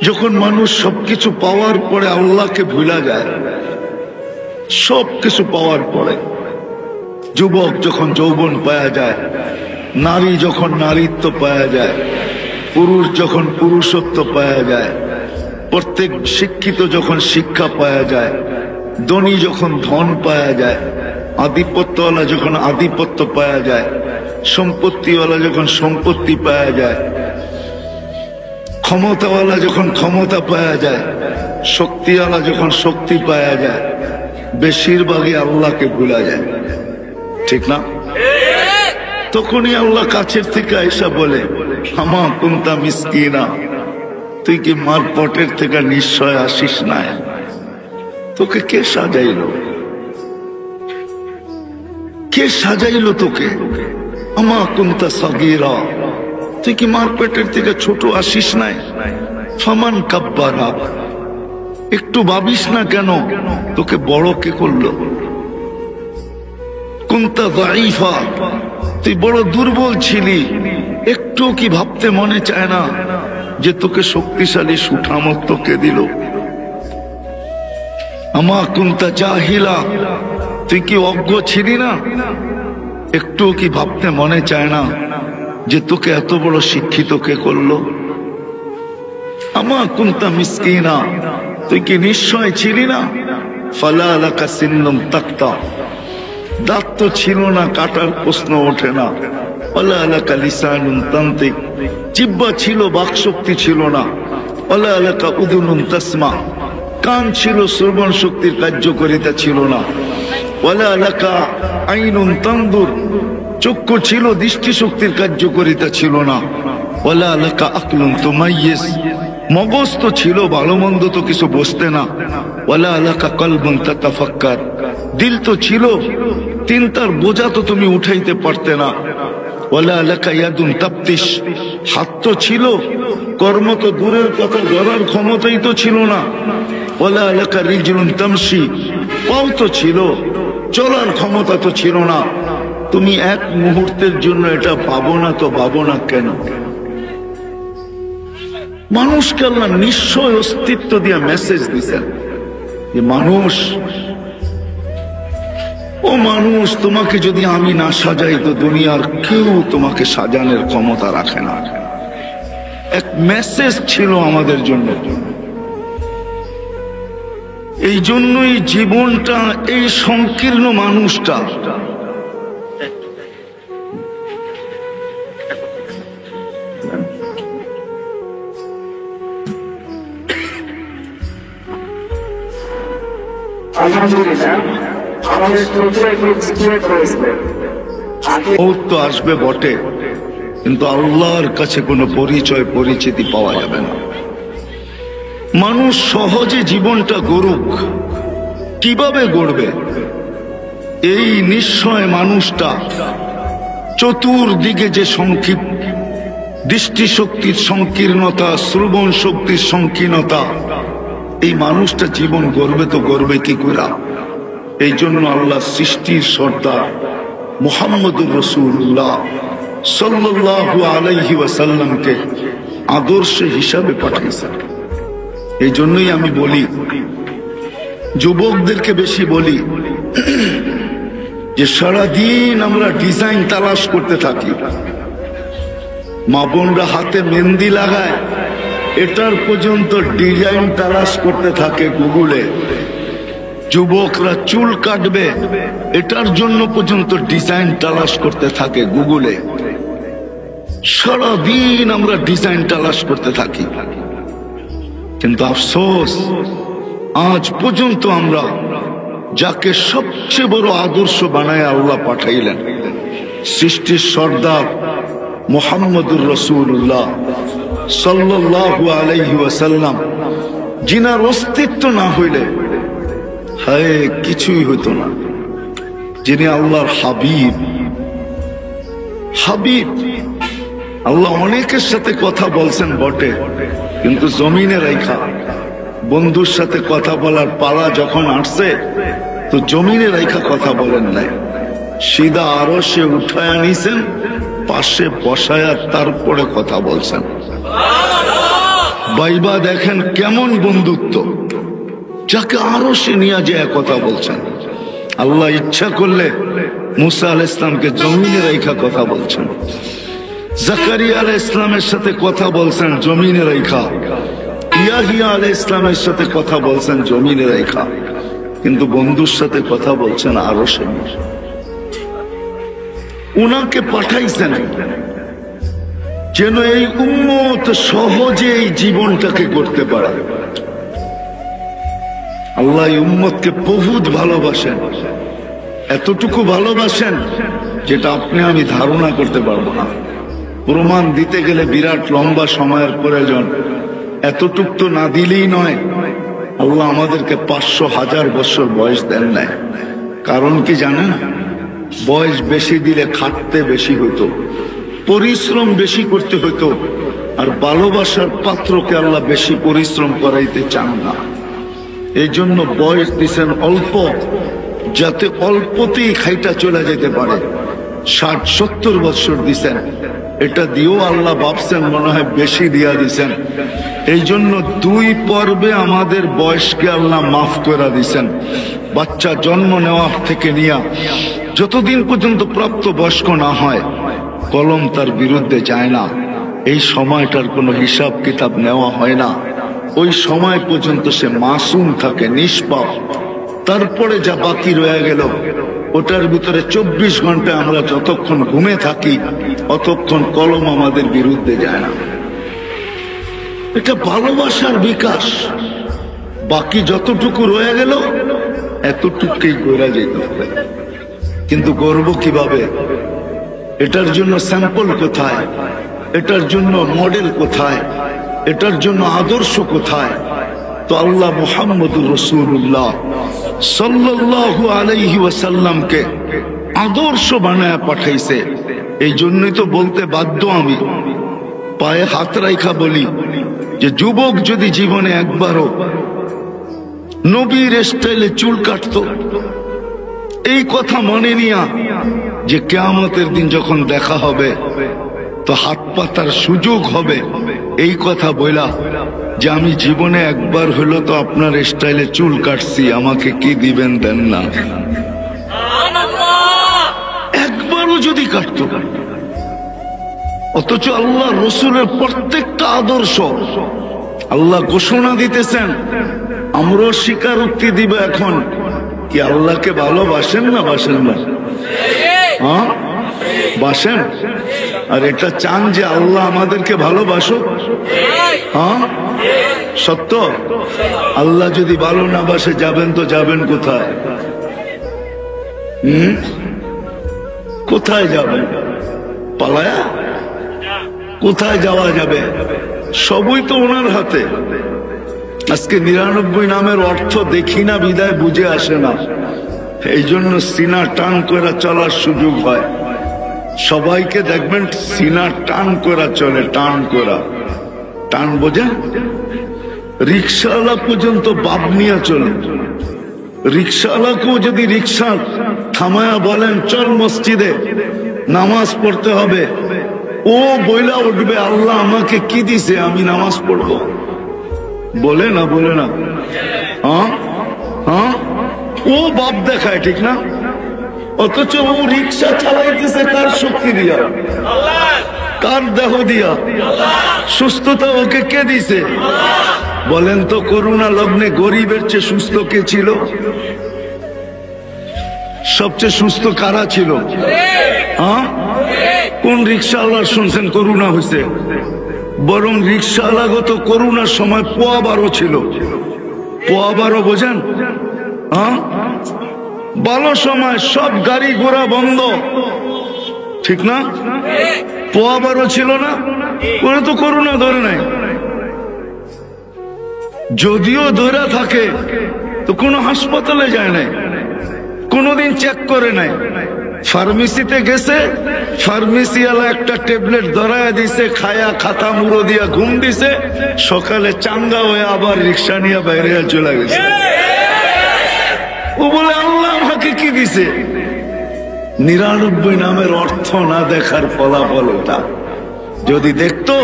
যখন মানুষ সবকিছু পাওয়ার পরে আল্লাহকে ভুলা যায়, সবকিছু পাওয়ার পরে, যুবক যখন যৌবন পাওয়া যায়, নারী যখন নারীত্ব পাওয়া যায়, পুরুষ যখন পুরুষত্ব পাওয়া যায়, প্রত্যেক শিক্ষিত যখন শিক্ষা পাওয়া যায়, ধনী যখন ধন পাওয়া যায়, আধিপত্যওয়ালা যখন আধিপত্য পাওয়া যায়, সম্পত্তিওয়ালা যখন সম্পত্তি পাওয়া যায়, ক্ষমতাওয়ালা যখন ক্ষমতা পাওয়া যায়, শক্তিওয়ালা যখন শক্তি পাওয়া যায়, বেশিরভাগই আল্লাহকে ভুলা যায়, ঠিক না? তখনই আল্লাহ কাছের থেকে আয়েশা বলে, আমা কুনতা মিসকিনা, তুই কি মার পটের থেকে নিশ্চয় আসিস না? তোকে কে সাজাইলো? কে সাজাইলো তোকে? আমা কুনতা সাগীরা, তুই কি মার পেটের থেকে ছোট আসিস নাই? ফামান কাব্বারা, একটু ভাবিস না কেন তোকে বড় কে করলো? কুনতা দাঈফা, তুই বড় দুর্বল ছিলি, একটু কি ভাবতে মনে চায় না যে তোকে শক্তিশালী সুঠামত কে দিল? আমা কুনতা জাহিলা, তুই কি অজ্ঞ ছিলি না? একটু কি ভাবতে মনে চায় না যে তোকে এত বড় শিক্ষিত কে করলো? আমা কুনতা মিসকিনা, তুই কি নিশ্চয় ছিলি না? ফালা লাকা সিন্নুম তাক্তা, দাঁত তো ছিল না, কাটার প্রশ্ন ওঠে না। ওয়ালা লাকা লিসানুন তান্তিক, জিহ্বা ছিল, বাকশক্তি ছিল না। ওয়ালা লাকা উযুনুন তাসমা, কান ছিল, শ্রবণ শক্তির কার্যকারিতা ছিল না। ওয়ালা লাকা আইনুন তানদুর, চক্ষু ছিল, দৃষ্টি শক্তির কার্যকারিতা ছিল না। ওয়ালা লাকা আকলুন তুমাইয়িজ, মগজ তো ছিল, ভালো মন্দ তো কিছু বুঝতে না। ওয়ালা লাকা কলবুন তাতাফাক্কার, দিল তো ছিল, চিন্তার বোঝা তো তুমি উঠাইতে পারতে না। ওয়ালা লাকা ইয়াদুন তাফতিশ, হাত তো ছিল, কর্ম তো দূরের কথা, ধরার ক্ষমতাই তো ছিল না। ওয়ালা লাকা রিজলুন তামশি, পাও তো ছিল, চলার ক্ষমতা তো ছিল না। তুমি এক মুহূর্তের জন্য এটা ভাবো না তো ভাবো না কেন? মানুষকে আল্লাহ নিশ্চয় অস্তিত্ব দিয়ে মেসেজ দিচ্ছেন যে মানুষ, ও মানুষ, তোমাকে যদি আমি না সাজাই তো দুনিয়ার কেউ তোমাকে সাজানোর ক্ষমতা রাখে না। এক মেসেজ ছিল আমাদের জন্য। এই জন্যই জীবনটা, এই সংকীর্ণ মানুষটা তো আসবে বটে, কিন্তু আল্লাহর কাছে কোনো পরিচয় পরিচিতি পাওয়া যাবে না। মানুষ সহজে জীবনটা গড়ুক, কিভাবে গড়বে? এই নিশ্চয় মানুষটা চতুর্দিকে যে সংক্ষিপ্ত দৃষ্টিশক্তির সংকীর্ণতা, শ্রবণ শক্তির সংকীর্ণতা, এই মানুষটা জীবন গড়বে তো গড়বে কি করে? এই জন্য আল্লাহ সৃষ্টির সর্দার মুহাম্মদুর রাসূলুল্লাহ সাল্লাল্লাহু আলাইহি ওয়াসাল্লামকে আদর্শ হিসাবে পাঠিয়েছেন। এই জন্যই আমি বলি, যুবকদেরকে বেশি বলি যে সারাদিন আমরা ডিজাইন তালাশ করতে থাকি। মা বোনরা হাতে মেহেন্দি লাগায়, এটার পর্যন্ত ডিজাইন তালাশ করতে থাকে গুগলে। যুবকরা চুল কাটবে, এটার জন্য পর্যন্ত ডিজাইন তালাশ করতে থাকে গুগলে। সারাদিন আমরা ডিজাইন তালাশ করতে থাকি, কিন্তু আফসোস আজ পর্যন্ত আমরা যাকে সবচেয়ে বড় আদর্শ বানায় আল্লাহ পাঠাইলেন, সৃষ্টির সর্দার মুহাম্মদুর রাসূলুল্লাহ সাল্লাল্লাহু আলাইহি ওয়াসাল্লাম, যিনার অস্তিত্ব না হইলে হায় কিছুই হইতো না। যিনি আল্লাহর হাবিব, হাবিব। আল্লাহ অনেকের সাথে কথা বলছেন বটে, কিন্তু জমিনে রাইখা। বন্ধুর সাথে কথা বলার পালা যখন আসছে তো জমিনে রাইখা কথা বলেন নাই, সিধা আরশে উঠায় আনিছেন, পাশে বসায়া তারপরে কথা বলছেন। বাইবা দেখেন কেমন বন্ধুত্ব, যাকে আরো সে নিয়ে যায় কথা বলছেন। আল্লাহ ইচ্ছা করলে মুসা আলাইহিস সালামকে জমিনে রেখা কথা বলছেন, জাকারিয়া আলাইহিস সালামের সাথে কথা বলছেন জমিনে রেখা, ইয়াহিয়া আলাইহিস সালামের সাথে কথা বলছেন জমিনে রেখা, কিন্তু বন্ধুর সাথে কথা বলছেন আরো সে। উনাকে পাঠাইছেন যেন এই উম্মত সহজে এই জীবনটাকে করতে পারে। আল্লাহ এই উম্মতকে বহুত ভালোবাসেন, এতটুকু ভালোবাসেন যেটা আপনি আমি ধারণা করতে পারবো না। প্রমাণ দিতে গেলে বিরাট লম্বা সময়ের প্রয়োজন। এতটুক তো না দিলেই নয়। আল্লাহ আমাদেরকে 500,000 বছর বয়স দেন নাই। কারণ কি জানেন? বয়স বেশি দিলে খাটতে বেশি হতো, পরিশ্রম বেশি করতে হতো, আর ভালোবাসার পাত্রকে আল্লাহ বেশি পরিশ্রম করাইতে চান না। এই জন্য বয়স দিছেন অল্প, যাতে অল্পতেই খাইটা চলে যেতে পারে। 60-70 বছর দিছেন, এটা দিয়েও আল্লাহ ভাবছেন মনে হয় বেশি দিয়া দিছেন। এই জন্য 2 পর্বে আমাদের বয়সকে আল্লাহ মাফ করে দিছেন। বাচ্চা জন্ম নেওয়া থেকে নিয়ে যতদিন পর্যন্ত প্রাপ্ত বয়স্ক না হয়, কলম তার বিরুদ্ধে যায় না। এই সময়টার কোনো হিসাব কিতাব নেওয়া হয় না। ওই সময় পর্যন্ত সে মাসুম থাকে, নিষ্পাপ। তারপরে যা বাকি রয়ে গেল, ওটার ভিতরে 24 ঘন্টা আমরা যতক্ষণ ঘুমে থাকি, অতক্ষণ কলম আমাদের বিরুদ্ধে যায় না। এটা ভালোবাসার বিকাশ। বাকি যতটুকু রয়ে গেল, এতটুকুই গড়া যেতে হবে। কিন্তু গর্ব কিভাবে? এটার জন্য স্যাম্পল কোথায়? এটার জন্য মডেল কোথায়? এটার জন্য আদর্শ কোথায়? তো আল্লাহ মুহাম্মদুর রাসূলুল্লাহ সাল্লাল্লাহু আলাইহি ওয়াসাল্লামকে আদর্শ বানায় পাঠাইছে। এই জন্যই তো বলতে বাধ্য আমি, পায়ে হাত রাইখা বলি যে যুবক যদি জীবনে একবারও নবীর স্টাইলে চুল কাটতো, এই কথা মনে নিয়া যে কিয়ামতের দিন যখন দেখা হবে তো হাত পাতার সুযোগ হবে, এই কথা বইলা যে আমি জীবনে একবার হলো তো আপনার স্টাইলে চুল কাটছি, আমাকে কি দিবেন দেন না। একবারও যদি কাটতো। অথচ আল্লাহ রসুলের প্রত্যেকটা আদর্শ আল্লাহ ঘোষণা দিতেছেন। আমরাও স্বীকারোক্তি দিব এখন, কি আল্লাহকে ভালোবাসেন না বাসেন না? হ্যাঁ, বাসেন। আর এটা চান যে আল্লাহ আমাদেরকে ভালোবাসো? হ্যাঁ, সত্য। আল্লাহ যদি ভালো না বাসে যাবেন তো যাবেন কোথায়? কোথায় যাবেন? পালায়া? কোথায় যাওয়া যাবে? সবই তো ওনার হাতে। আজকে 99 নামের অর্থ দেখি না বিদায় বুঝে আসে না। এই জন্য সিনা টান করে চলার সুযোগ হয়। সবাইকে দেখবেন সিনা টান করা চলে, টান করা। টান বোঝেন? রিক্সাওয়ালা পর্যন্ত বাপ নিয়ে চলে। রিক্সাওয়ালাকেও যদি রিক্সা থামায়া বলেন চল মসজিদে নামাজ পড়তে হবে, ও বইলা উঠবে আল্লাহ আমাকে কি দিছে আমি নামাজ পড়বো? বলে না? বলে না? হ্যাঁ হ্যাঁ, ও বাপ দেখায়, ঠিক না? অথচ ও রিক্সা চালাইতেছে কার শক্তি দিয়া? কার দেহ দিয়া? সুস্থতা ওকে কে দিছে? বলেন তো, করোনা লগ্নে গরিবের চেয়ে সুস্থ কে ছিল? সবচেয়ে সুস্থ কারা ছিল? হ্যাঁ, কোন রিক্সাওয়ালার শুনছেন করোনা হয়েছে? বরং রিক্সাওয়ালাগত করোনার সময় পোয়া 12 ছিল। পোয়া 12 বোঝেন? হ্যাঁ, ভালো সময় সব গাড়ি ঘোড়া বন্ধ, ঠিক না? পোয়া 12 ছিল না? ওরা তো করোনা ধরে নাই। যদিও ধরে থাকে তো কোনো হাসপাতালে যায় নাই, কোনোদিন চেক করে নাই। ফার্মেসিতে গেছে, ফার্মেসিওয়ালা একটা ট্যাবলেট ধরায়া দিছে, খায়া খাতা মুড়ো দিয়া ঘুম দিছে, সকালে চাঙ্গা হয়ে আবার রিক্সা নিয়ে বাইরে চলে গেছে। ও বলে আল্লাহ আমাকে কি দিছে? 99 নামের অর্থ না দেখার ফলাফল ওটা। যদি দেখতো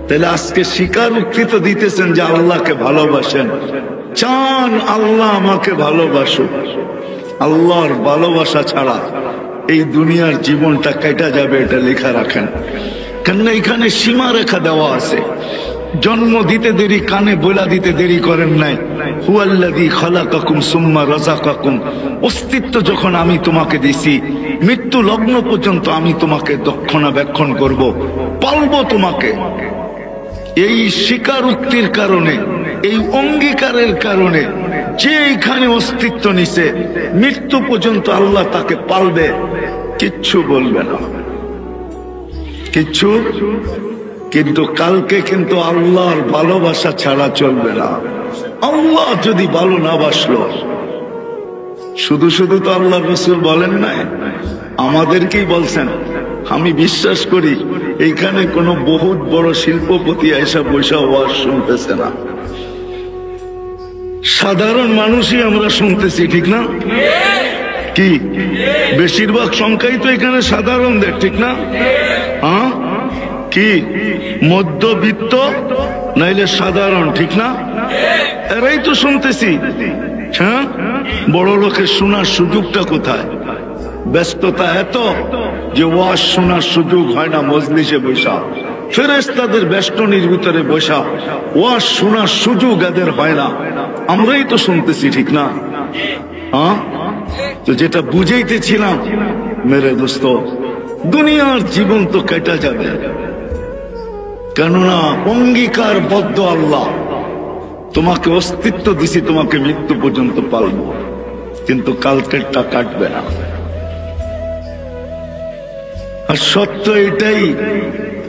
তাহলে আজকে স্বীকারোক্তি তো দিতেছেন যে আল্লাহকে ভালোবাসেন, চান আল্লাহ আমাকে ভালোবাসুক। আল্লাহর ভালোবাসা ছাড়া এই দুনিয়ার জীবনটা কেটে যাবে, এটা লেখা রাখেন। কেননা এখানে সীমারেখা দেওয়া আছে। জন্ম দিতে দেরি, কানে বলা দিতে দেরি করেন নাই। হুয়াল্লাযী খালাকাকুম সুম্মা রাযাকাকুম, অস্তিত্ব যখন আমি তোমাকে দিছি, মৃত্যু লগ্ন পর্যন্ত আমি তোমাকে রক্ষণাবেক্ষণ করব, পালবো তোমাকে। এই স্বীকারোক্তির কারণে, এই অঙ্গীকারের কারণে যে এখানে অস্তিত্ব নিছে, মৃত্যু পর্যন্ত আল্লাহ তাকে পালবে, কিচ্ছু বলবে না, কিচ্ছু। কিন্তু কালকে কিন্তু আল্লাহর ভালোবাসা ছাড়া চলবে না। আল্লাহ যদি ভালো না বাসলো, শুধু শুধু তো আল্লাহ রাসূল বলেন নাই, আমাদেরকেই বলছেন। আমি বিশ্বাস করি এইখানে কোনো বহুত বড় শিল্পপতি এসে বসে ওয়াজ শুনতেছে না, সাধারণ মানুষই আমরা শুনতেছি, ঠিক না? কি বেশিরভাগ সংখ্যাই তো এখানে সাধারণদের, ঠিক না? হ্যাঁ, কি মধ্যবিত্ত নাইলে সাধারণ, ঠিক না? এরাই তো শুনতেছি। হ্যাঁ, বড় লোকের শোনার সুযোগটা কোথায়? ব্যস্ততা এত যে ওয়াজ শোনার সুযোগ হয় না। মজলিসে বসা, ফেরেশতাদের বেষ্টনীর ভিতরে বসা, ওয়াজ শোনার সুযোগ এদের হয় না। আমরাই তো শুনতেছি, ঠিক না? হ্যাঁ, তো যেটা বুঝাইতেছিলাম মেরে দোস্ত, দুনিয়ার জীবন তো কেটে যাবে, কেননা অঙ্গীকারবদ্ধ আল্লাহ, তোমাকে অস্তিত্ব দিছি, তোমাকে মৃত্যু পর্যন্ত পালবো, কিন্তু কালকেরটা কাটবে না। আর সত্য এটাই,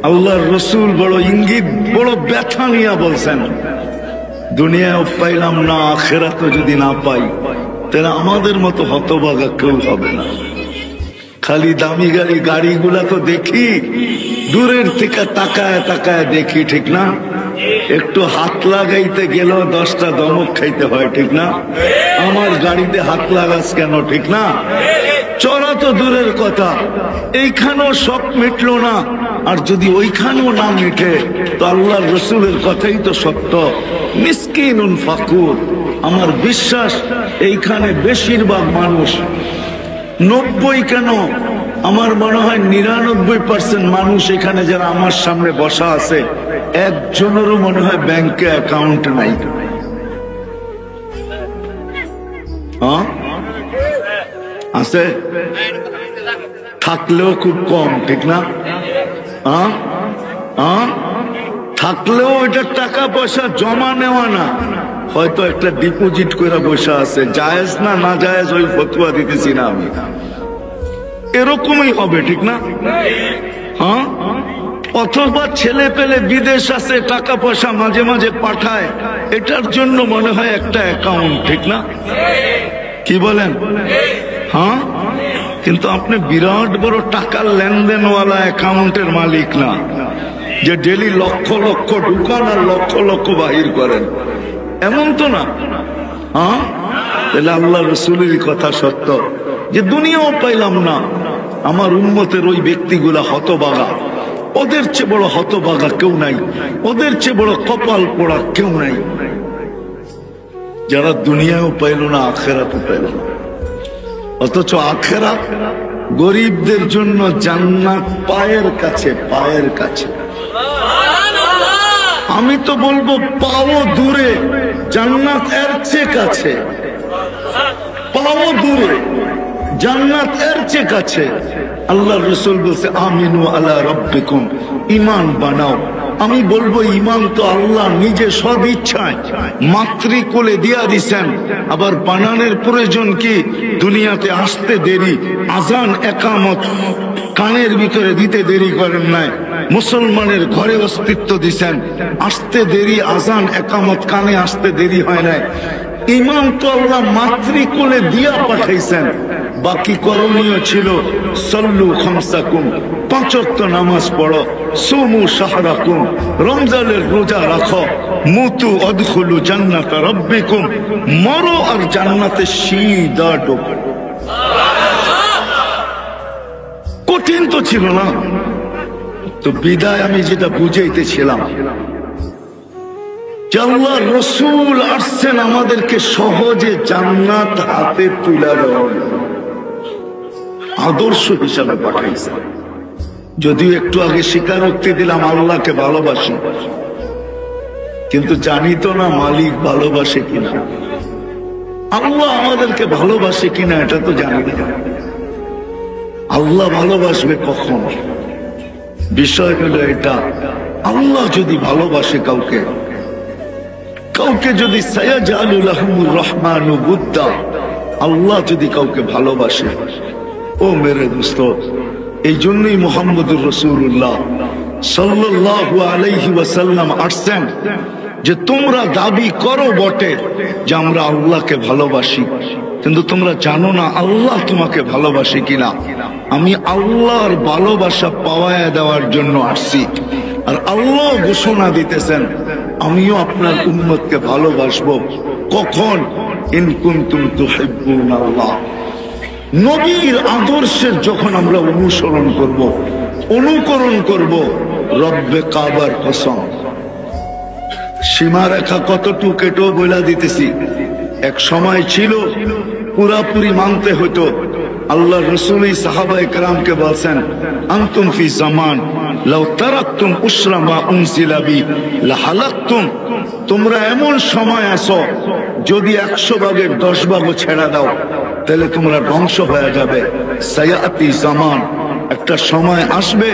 আল্লাহর রসুল বড় ইঙ্গিত, বড় ব্যথা নিয়ে বলছেন, দুনিয়াও পাইলাম না, আখিরাতে যদি না পাই, তাহলে আমাদের মতো হতভাগা কেউ হবে না। খালি দামি গাড়িগুলা তো দেখি, দূরের থেকে তাকায় তাকায় দেখি, ঠিক না? একটু হাত লাগাইতে গেল 10টা দমক খাইতে হয়, ঠিক না? আমার গাড়িতে হাত লাগাস কেন, ঠিক না? চড়া তো দূরের কথা, এইখানেও সব মিটলো না, আর যদি ওইখানেও না মিটে তো আল্লাহর রসুলের কথাই তো সত্য, মিসকিনুন ফাকুর। আমার বিশ্বাস এইখানে বেশিরভাগ মানুষ, 90 কেন, আমার মনে হয় 99% মানুষ এখানে যারা আমার সামনে বসা আছে, একজনেরও মনে হয় ব্যাংকে অ্যাকাউন্ট নাই। হ্যাঁ, আছে, থাকলেও খুব কম, ঠিক না? হ্যাঁ, হ্যাঁ, থাকলেও এটা টাকা পয়সা জমা নেওয়া না, হয়তো একটা ডিপোজিট করে বসে আছে। জায়েজ না না জায়েজ ওই ফতোয়া দিতেছি না আমি, এরকমই হবে, ঠিক না? হ্যাঁ, অথবা ছেলে পেলে বিদেশ আছে, টাকা পয়সা মাঝে মাঝে পাঠায়, এটার জন্য মনে হয় একটা অ্যাকাউন্ট, ঠিক না? কি বলেন? হ্যাঁ, কিন্তু আপনি বিরাট বড় টাকার লেনদেনওয়ালা অ্যাকাউন্টের মালিক না, যে ডেলি লক্ষ লক্ষ ঢুকান আর লক্ষ লক্ষ বাহির করেন, এমন তো না। হ্যাঁ, তাহলে আল্লাহ রসুলের কথা সত্য যে দুনিয়াও পাইলাম না, আমার উম্মতের ওই ব্যক্তিগুলা হতবাগা, ওদের চেয়ে বড় হতবাগা কেউ নাই, ওদের চেয়ে বড় কপাল পোড়া কেউ নাই, যারা দুনিয়াও পাইল না, আখেরাতে পাইল না। অথচ আখেরাত গরিবদের জন্য জান্নাত পায়ের কাছে, পায়ের কাছে। আমি তো বলবো পাও দূরে, জান্নাত এর চেয়ে কাছে। পাও দূরে, জান্নাত এর চেয়ে কাছে। আল্লাহ রসুল বলছে আমিনু আলা রাব্বিকুম, ঈমান বানাও। আমি বলবো ঈমান তো আল্লাহ নিজে সব ইচ্ছায় মাতৃকোলে দিয়া দিছেন, আবার বানানোর প্রয়োজন কি? দুনিয়াতে আসতে দেরি, আজান একামত কানের ভিতরে দিতে দেরি করেন নাই। মুসলমানের ঘরে অস্তিত্ব দিছেন, আসতে দেরি, আজান একামত কানে আসতে দেরি হয় নাই। ঈমান তো আল্লাহ মাতৃকোলে দিয়া পাঠাইছেন। বাকি করণীয় ছিল সল্লু খামসাকুম, 5 ওয়াক্ত নামাজ পড়ো, সুমু শাহরাকুম, রমজানের রোজা রাখো, মুতু আদখুলু জান্নাতা রাব্বিকুম, মরো আর জান্নাতে সিধা ঢোকো। কঠিন তো ছিল না, তো বিদায় আমি যেটা বুঝাইতেছিলাম, আল্লাহ রসুল আসছেন আমাদেরকে সহজে জান্নাত হাতে তুলে দেওয়ার আদর্শ হিসাবে পাঠাইছেন। যদিও একটু আগে স্বীকারোক্তি দিলাম আল্লাহকে ভালোবাসি, কিন্তু জানি তো না মালিক ভালোবাসে কিনা, আল্লাহ আমাদেরকে ভালোবাসে কিনা এটা তো জানি না। আল্লাহ ভালোবাসবে কখন? বিষয় হলো এটা, আল্লাহ যদি ভালোবাসে কাউকে, কাউকে যদি সায়াজালুল লাহুমুর রহমানু বুদ্দা, আল্লাহ যদি কাউকে ভালোবাসে, ও মেরে দোস্ত, এই জন্যই মুহাম্মদুর রাসূলুল্লাহ সাল্লাল্লাহু আলাইহি ওয়াসাল্লাম আসছেন যে তোমরা দাবি করো বটে যে আমরা আল্লাহকে ভালোবাসি, কিন্তু তোমরা জানো না আল্লাহ তোমাকে ভালোবাসে কিনা। আমি আল্লাহর ভালোবাসা পাওয়ায় দেওয়ার জন্য আসছি। আর আল্লাহ ঘোষণা দিতেছেন আমিও আপনার উম্মতকে ভালোবাসবো। কখন? ইন কুনতুম তুহিব্বুনাল্লাহ। নবীর আদর্শের যখন আমরা অনুসরণ করব, অনুকরণ করব, রব্বে কাবার কসম, সীমারেখা কতটুকু এটাও বলে দিতেছি। এক সময় ছিল পুরাপুরি মানতে হতো। আল্লাহ রসুল সাহাবায়ে কেরামকে বলছেন আনতুম ফি জামান লাউ তারাকতুম উসরা মা উনজিলা বি লাহালাকতুম। তোমরা এমন সময় আসো যদি 100 ভাগের 10 ভাগও ছেড়ে দাও তাহলে তোমরা ধ্বংস হয়ে যাবে। সায়াতি জামান, একটা সময় আসবে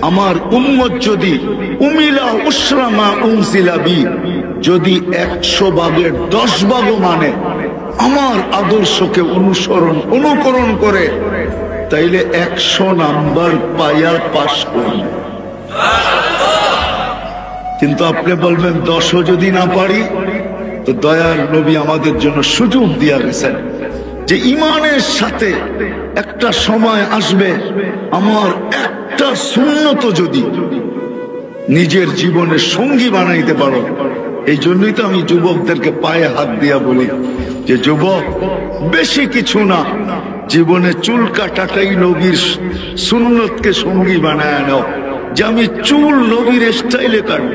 আমার উম্মত যদি উমিলা উসরা মা উনজিলা বি, যদি 100 ভাগের 10 ভাগও মানে আমার আদর্শকে অনুকরণ করে, তাইলে 100 নাম্বার পাইয়া পাস করবে। কিন্তু আপনি বলবেন 10ও যদি না পারি, তো দয়ার নবী আমাদের জন্য সুযোগ দিয়া গেছেন যে ইমানের সাথে একটা সময় আসবে আমার একটা সুন্নত যদি নিজের জীবনের সঙ্গী বানাইতে পারো। এই জন্যই তো আমি যুবকদেরকে পায়ে হাত দিয়া বলি যে যুবক, বেশি কিছু না, জীবনে চুল কাটাটাই নবীর সুন্নতকে সঙ্গী বানায় নাও, যে আমি চুল নবীর স্টাইলে কাটব,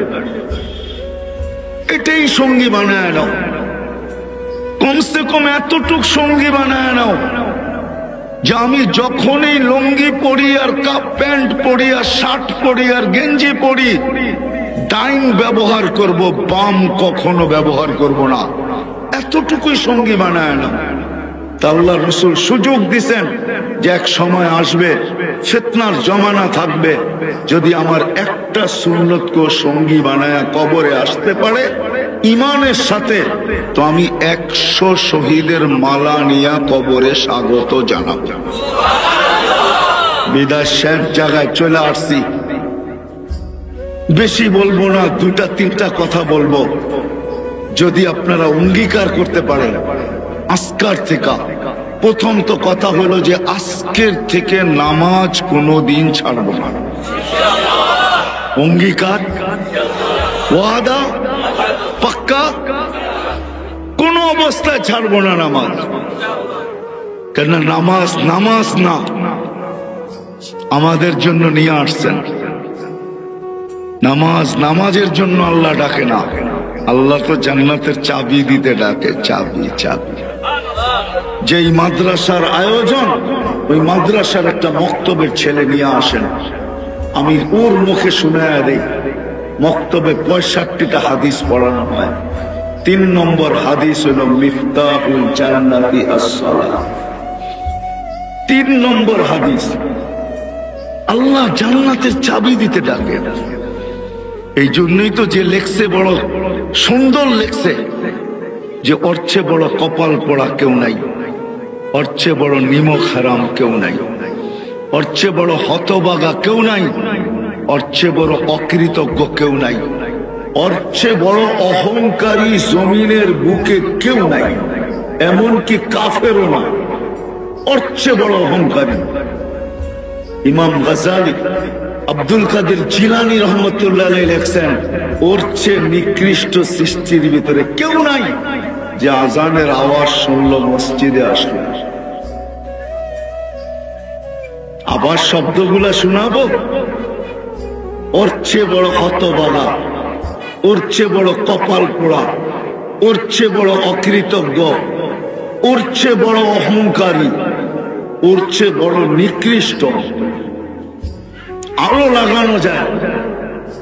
এটাই সঙ্গী বানায় নাও। কমসে কম এতটুক সঙ্গী বানায় নাও যে আমি যখনই লুঙ্গি পরি আর কাপ প্যান্ট পরি আর শার্ট পরি আর গেঞ্জি পরি, ডাইন ব্যবহার করব, বাম কখনো ব্যবহার করব না। এতটুকুই সঙ্গী বানায় না। আল্লাহ রসুল সুযোগ দিছেন যে এক সময় আসবে, ফিতনার জমানা থাকবে, যদি আমার একটা সুন্নতকে সঙ্গী বানায়া কবরে আসতে পারে ইমানের সাথে, তো আমি 100 শহীদের মালা নিয়া কবরে স্বাগত জানাব। বিদায় শেষ জায়গায় চলে আসছি। বেশি বলবো না, 2-3টা কথা বলবো। যদি আপনারা অঙ্গীকার করতে পারেন আজকের থেকে, প্রথম তো কথা হলো যে আজকের থেকে নামাজ কোনোদিন ছাড়বো না। অঙ্গীকার, ওয়াদা, পাক্কা, কোন অবস্থায় ছাড়বো না নামাজ। কেন? নামাজ না আমাদের জন্য নিয়ে আসছেন। নামাজের জন্য আল্লাহ ডাকে না, আল্লাহ তো জান্নাতের চাবি দিতে ডাকে। চাবি যেই মাদ্রাসার আয়োজন, ওই মাদ্রাসার একটা মক্তবের ছেলে নিয়ে আসেন, আমি ওর মুখে শুনে দেই। মক্তবে 65টা হাদিস পড়ানো হয়। 3 নম্বর হাদিস হলো মিফতাহুল জান্নাতি আস-সালাহ। 3 নম্বর হাদিস, আল্লাহ জান্নাতের চাবি দিতে ডাকে। এই জন্যই তো যে লেখছে বড় সুন্দর লেখছে যে ওর চেয়ে বড় কপাল পড়া কেউ নাই, ওর চেয়ে বড় নিমক হারাম কেউ নাই, ওর চেয়ে বড় হতবাগা কেউ নাই, ওর চেয়ে বড় অকৃতজ্ঞ কেউ নাই, ওর চেয়ে বড় অহংকারী জমিনের বুকে কেউ নাই, এমনকি কাফেরও না। ওর চেয়ে বড় অহংকারী ইমাম গাজ্জালী, আব্দুল কাদের জিলানী রহমতুল্লাহ আলাইহি লেখছেন, ওর চেয়ে নিকৃষ্ট সৃষ্টির ভিতরে কেউ নাই যে আজানের আওয়াজ শুনলো মসজিদে আসলো। আবার শব্দগুলা শোনাবো, ওর চেয়ে বড় হতভাগা, ওর চেয়ে বড় কপাল পোড়া, ওর চেয়ে বড় অকৃতজ্ঞ, ওর চেয়ে বড় অহংকারী, ওর চেয়ে বড় নিকৃষ্ট আলো লাগানো যায়?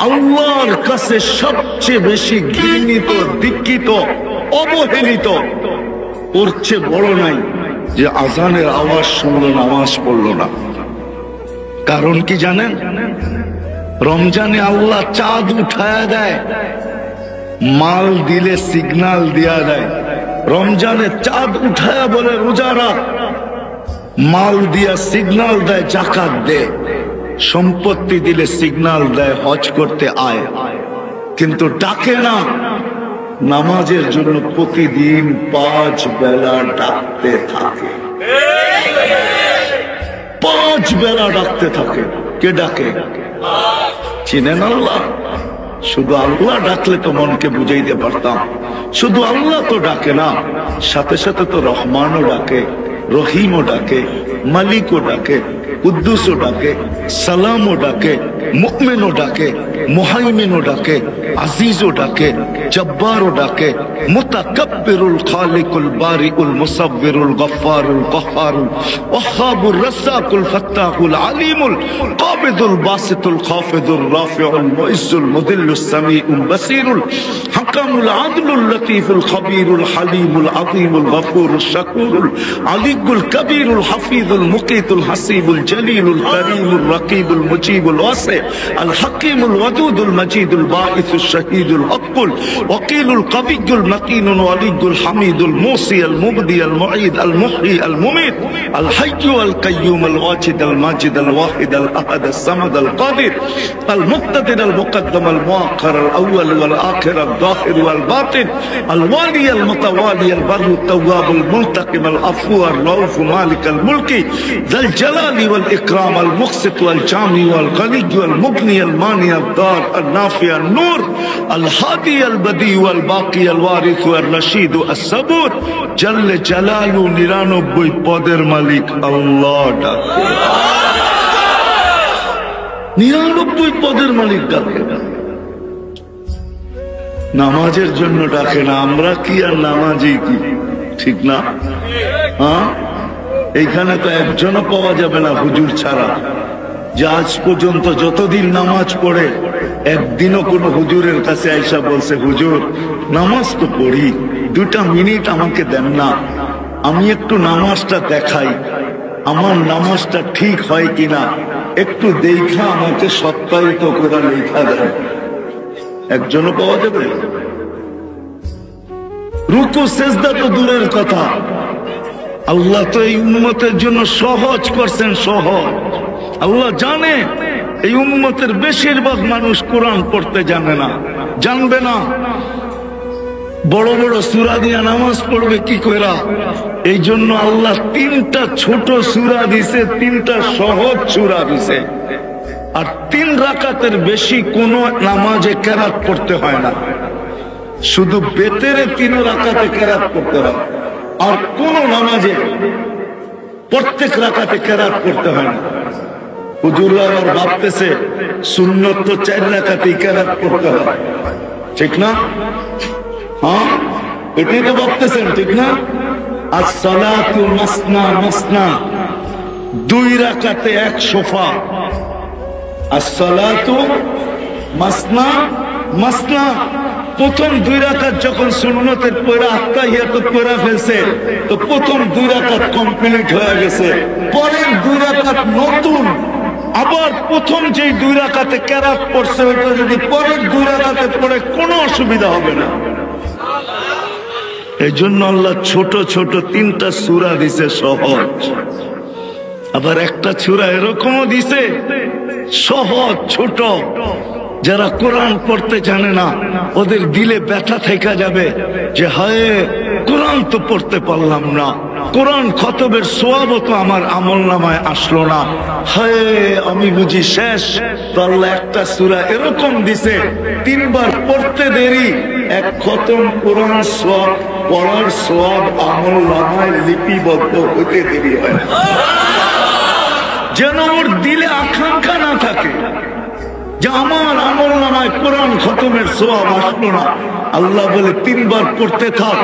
আল্লাহর কাছে সবচেয়ে বেশি ঘৃণিত, দীক্ষিত, অবহেলিত ওর চেয়ে বড় নাই যে আজানের আওয়াজ শুনলো, নামাজ পড়লো না। কারণ কি জানেন? রমজানে আল্লাহ চাঁদ উঠায়া দেয়, মাল দিলে সিগনাল দিয়া দেয়। রমজানে চাঁদ উঠায়া বলে রোজা রাখ, মাল দিয়া সিগনাল দেয় জাকাত দে, সম্পত্তি দিলে সিগনাল দেয় হজ করতে আয়। কিন্তু ডাকে না নামাজের জন্য। প্রতিদিন 5 বেলা ডাকতে থাকে, 5 বেলা ডাকতে থাকে। কে ডাকে? চিনেন আল্লাহ? শুধু আল্লাহ ডাকলে তো মনকে বুঝাইতে পারতাম। শুধু আল্লাহ তো ডাকে না, সাথে সাথে তো রহমানও ডাকে, রহিমও ডাকে, মালিকও ডাকে, কুদ্দুসও ডাকে, সালামও ডাকে, মুমিনও ডাকে, মুহাইমিনও ডাকে, আজিজও ডাকে, জব্বারও ডাকে, মুতাকাব্বিরুল খালিকুল বারিউল মুসাব্বিরুল গফফারুল কহ্হারুল ওয়াহ্হাবুর রাজ্জাকুল ফাত্তাহুল আলিমুল কাবিদুল বাসিতুল খাফিদুর রাফিউল মুইজ্জুল মুদিল্লুস সামিউল বাসিরুল হাকামুল আদলুল লতীফুল খবীরুল হালিমুল আযীমুল গফুরুশ শাকুরুল আলিয়ুল কবীরুল হাফিজুল মুকীতুল হাসিবুল জলিলুল করিমুল রকিবুল মুজিবুল ওয়াসি আল হাকিমুল ওয়াদুদুল মজিদুল বাঈসুশ শাহীদুল হকুল ওয়াকিলুল কবিয়ুল মতিনুল ওয়ালিয়ুল হামিদুল মুসি আল মুবদি আল মুঈদ আল মুহয়ি আল মুমীত আল হাইয়্যু আল কাইয়্যুম আল ওয়াজিদ আল মাজিদ আল ওয়াহিদ আল আহাদ আল সামাদ আল কাদির আল মুক্তাদির আল মুকদ্দম আল মুআক্খার আল আউয়াল ওয়াল আখির আল যাহির ওয়াল বাতিন আল ওয়ালি আল মুতাওয়ালি আল বারু التواب المنتقم العفو الرؤوف مالك الملك ذا الجلال والإكرام المقسط والجامع والغني والمغني المانع الضار النافع النور الهادي البديع والباقي الوارث والرشيد الصبور جل جلاله 99 পদের মালিক আল্লাহ ডাকে। 99 পদের মালিক ডাকে, নামাজের জন্য ডাকে না। আমরা কি আর নামাজি কি? ঠিক না? হ্যাঁ, এইখানে তো একজনও পাওয়া যাবে না হুজুর ছাড়া যে আজ পর্যন্ত যতদিন নামাজ পড়ে একদিনও কোনো হুজুরের কাছে আইসা বলছে হুজুর নামাজ তো পড়ি, 2টা মিনিট আমাকে দেন না, আমি একটু নামাজটা দেখাই, আমার নামাজটা ঠিক হয় কিনা একটু দেখা আমাকে সত্যায়িত করে লেখা দেন। একজনও পাওয়া যাবে? রুকু সেজদা তো দূরের কথা, আল্লাহ তো এই উম্মতের জন্য সহজ করছেন, সহজ। আল্লাহ জানে এই উম্মতের বেশিরভাগ মানুষ কোরআন পড়তে জানে না, জানবে না। বড় বড় সূরা দিয়া নামাজ পড়বে কি কইরা? এই জন্য আল্লাহ 3টা ছোট সূরা দিছে, 3টা সহজ সূরা দিছে। আর 3 রাকাতের বেশি কোন নামাজে কেরাত পড়তে হয় না, শুধু বেতেরে 3 রাকাতে কেরাত পড়তে হয়। আর কোন নামাজে প্রত্যেক রাকাতে কেরাত পড়তে হয় না। হুজুররা আবার ভাবতেছে সুন্নত তো 4 রাকাতেই কেরাত পড়তে হয়, ঠিক না? হ্যাঁ, এটাই তো ভাবতেছেন, ঠিক না? as-salatu masna masna, 2 রাকাতে 1 সোফা। as-salatu masna masna, প্রথম 2 রাকাত যখন সুন্নতের পড়া আত্তাহিয়াত পড়া ফেলছে তো প্রথম 2 রাকাত কমপ্লিট হয়ে গেছে, পরের 2 রাকাত নতুন। আবার প্রথম যে 2 রাকাতে কেরাত পড়ছে ওটা যদি পরের 2 রাকাতে পড়ে কোনো অসুবিধা হবে না। এই জন্য আল্লাহ ছোট ছোট 3টা সূরা দিছে সহজ, আবার একটা সূরা এরকমও দিছে সহজ ছোট। যারা কোরআন পড়তে জানে না ওদের দিলে ব্যথা থেকে যাবে যে হায় কোরআন তো পড়তে পারলাম না, কোরআন খতবের সওয়াবও তো আমার আমলনামায় আসলো না, হায় আমি বুঝি শেষ। তো আল্লাহ একটা সূরা এরকম দিছে 3 বার পড়তে দেরি, 1 খতম কোরআন সওয়াব পড়ার সওয়াব আমলনামায় লিপিবদ্ধ হতে দেরি হয় না। যেন ওর দিলে আকাঙ্ক্ষা না থাকে যে আমার আমল নামায় কোরআন খতমের সওয়াব আসলো না, আল্লাহ বলে 3 বার পড়তে থাক,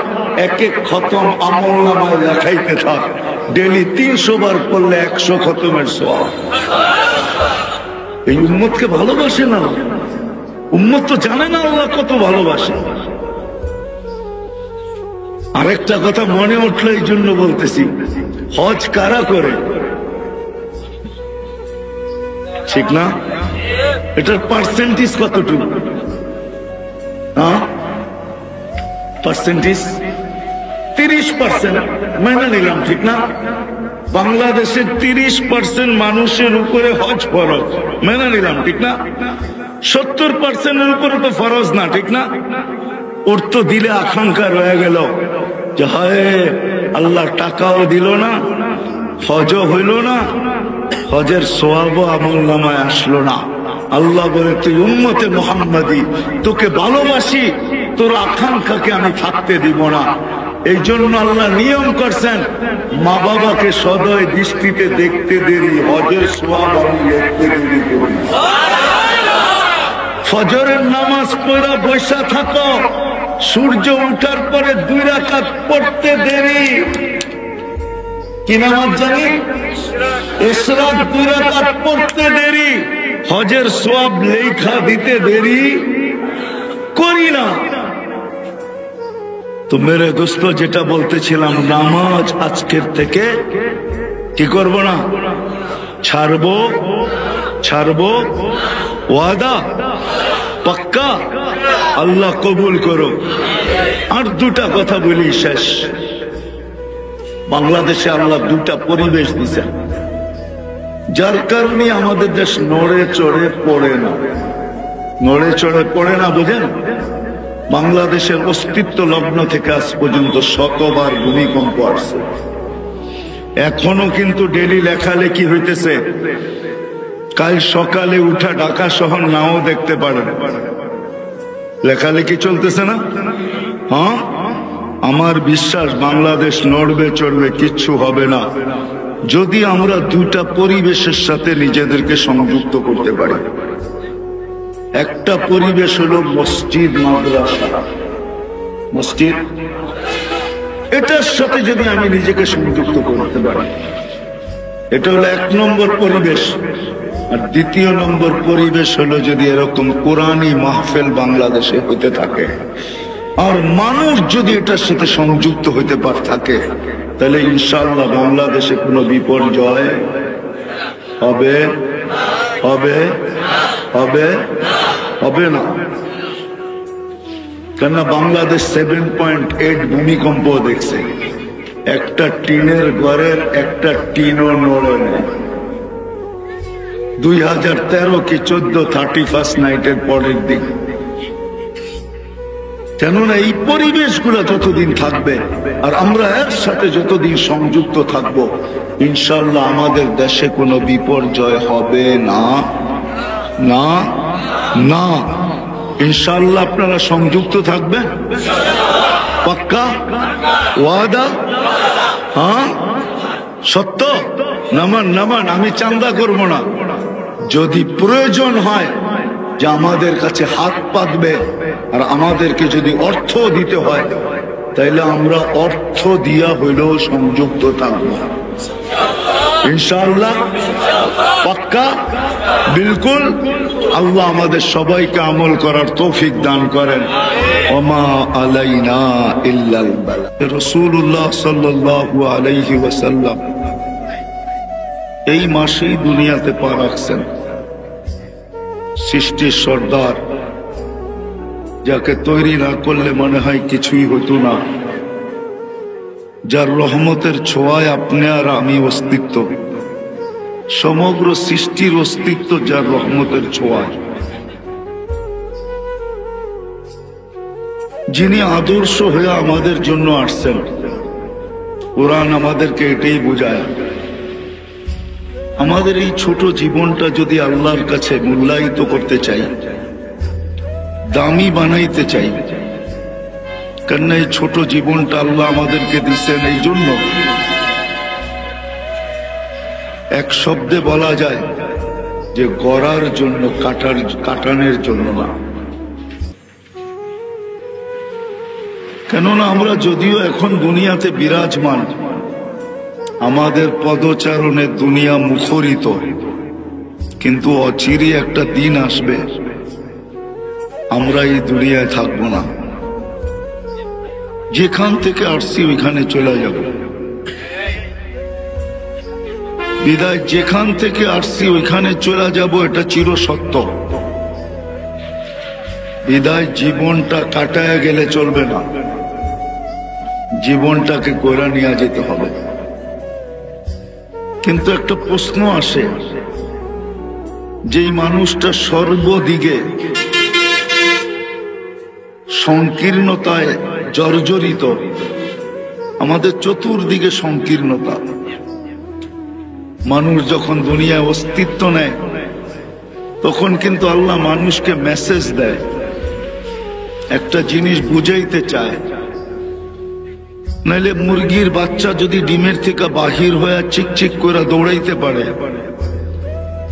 এক এক খতম আমল নামায় লেখাইতে থাক, ডেলি 300 বার পড়লে 100 খতমের সওয়াব। এই উম্মতকে ভালোবাসে না, উম্মত তো জানে না আল্লাহ কত ভালোবাসে। আরেকটা কথা মনে উঠলো, এই জন্য বলতেছি, হজ কারা করে? ঠিক না? এটার পার্সেন্টেজ কতটুকু? পার্সেন্টেজ 30% মেনে নিলাম, ঠিক না? বাংলাদেশের 30% মানুষের উপরে হজ ফরজ, মেনে নিলাম, ঠিক না? 70% উপরে তো ফরজ না, ঠিক না? ওর তো দিলে আকাঙ্ক্ষা রয়ে গেল যে হয় আল্লাহ টাকাও দিল না, হজও হইল না, হজের সওয়াবও আমল নামায় আসলো না। আল্লাহ বলে তুই উম্মতে মুহাম্মাদি, তোকে ভালোবাসি, তোর আকাঙ্ক্ষাকে আমি থাকতে দিব না। এই জন্য আল্লাহ নিয়ম করছেন, মা বাবাকে সদয় দৃষ্টিতে দেখতে দেরি, হজের সওয়াব আমি লিখতে দেরি করি। ফজরের নামাজ পড়া বৈশা থাকো, সূর্য উঠার পরে 2 রাকাত পড়তে দেরি। কি নামাজ জানি? ইশরাক 2 রাকাত পড়তে দেরি, হজের সওয়াব লেখা দিতে দেরি করি না। তো মেরে দোস্ত, যেটা বলতেছিলাম, নামাজ আজকের থেকে কি করব না, ছাড়বো, ছাড়বো, ওয়াদা পাক্কা, আল্লাহ কবুল করো। আর 2টা কথা বলি, শেষ। বাংলাদেশে আল্লাহ 2টা পরিবেশ দিচ্ছেন, যার কারণে আমাদের দেশ নড়ে চড়ে পড়ে না। নড়ে চড়ে পড়ে না বুঝেন? বাংলাদেশের অস্তিত্ব লগ্ন থেকে আজ পর্যন্ত শতবার ভূমিকম্প আসছে, এখনো কিন্তু ডেলি লেখালেখি হইতেছে। কাল সকালে উঠা ঢাকা শহর নাও দেখতে পারেন, লেখালেখি চলতেছে না? হ্যাঁ, আমার বিশ্বাস বাংলাদেশ নড়বে চড়বে, কিচ্ছু হবে না, যদি আমরা 2টা পরিবেশের সাথে নিজেদেরকে সংযুক্ত করতে পারি। একটা পরিবেশ হলো মসজিদ, মাদ্রাসা, মসজিদ, এটার সাথে যদি আমি নিজেকে সংযুক্ত করতে পারি, এটা হলো 1 নম্বর পরিবেশ। আর 2 নম্বর পরিবেশ হলো যদি এরকম কোরআনী মাহফিল বাংলাদেশে হতে থাকে, আর মানুষ যদি এটার সাথে সংযুক্ত হইতে থাকে, তাহলে ইনশাআল্লাহ বাংলাদেশে কোনো বিপর্যয় হবে হবে হবে হবে না। কেননা বাংলাদেশ 7.8 ভূমিকম্প দেখছে, একটা টিনের ঘরের একটা টিনও নড়ে নেই। 2013 কি 14 31st নাইটের পরের দিন। কেননা এই পরিবেশগুলো যতদিন থাকবে আর আমরা এর সাথে যতদিন সংযুক্ত থাকব, ইনশাআল্লাহ আমাদের দেশে কোনো বিপর্যয় হবে না, না, না। ইনশাআল্লাহ আপনারা সংযুক্ত থাকবেন, পাক্কা ওয়াদা? হ্যাঁ, সত্য? নামান নামান, আমি চান্দা করব না। যদি প্রয়োজন হয় যে আমাদের কাছে হাত পাতবে আর আমাদেরকে যদি অর্থ দিতে হয়, তাইলে আমরা অর্থ দিয়া হইলেও সংযুক্ত থাকবো ইনশাআল্লাহ, পাক্কা, বিলকুল। আল্লাহ আমাদের সবাইকে আমল করার তৌফিক দান করেন। ওমা আলাইনা ইল্লাল বালাগ। রাসূলুল্লাহ সাল্লাল্লাহু আলাইহি ওয়াসাল্লাম এই মাসেই দুনিয়াতে পা রাখছেন। সৃষ্টির সর্দার, যাকে তৈরি না করলে মনে হয় কিছুই হতো না, যার রহমতের ছোঁয়ায় আপনি আর আমি অস্তিত্ব, সমগ্র সৃষ্টির অস্তিত্ব যার রহমতের ছোঁয়ায়, যিনি আদর্শ হয়ে আমাদের জন্য আসছেন। কোরআন আমাদেরকে এটাই বোঝায়। আমাদের এই ছোট জীবনটা যদি আল্লাহর কাছে মূল্যায়িত করতে চাই, দামি বানাইতে চাই, কেননা এই ছোট জীবনটা আল্লাহ আমাদেরকে দিচ্ছেন এই জন্য, এক শব্দে বলা যায় যে গড়ার জন্য, কাটানোর জন্য না। কেননা আমরা যদিও এখন দুনিয়াতে বিরাজমান, আমাদের পদচারণে দুনিয়া মুখরিত, কিন্তু অচিরে একটা দিন আসবে আমরা এই দুনিয়ায় থাকবো না। যেখান থেকে আসছি ওইখানে চলে যাব। বিদায় যেখান থেকে আসছি ওইখানে চলে যাব, এটা চিরসত্য। বিদায় জীবনটা কাটায় গেলে চলবে না, জীবনটাকে কইরা নিয়ে যেতে হবে। কিন্তু একটা প্রশ্ন আসে, যেই মানুষটা সর্বদিকে সংকীর্ণতায় জর্জরিত, আমাদের চতুর্দিকে সংকীর্ণতা, মানুষ যখন দুনিয়ায় অস্তিত্ব নেয় তখন কিন্তু আল্লাহ মানুষকে মেসেজ দেয়, একটা জিনিস বুঝাইতে চায়। নাইলে মুরগির বাচ্চা যদি ডিমের থেকে বাহির হয়ে চিকচিক করে দৌড়াইতে পারে,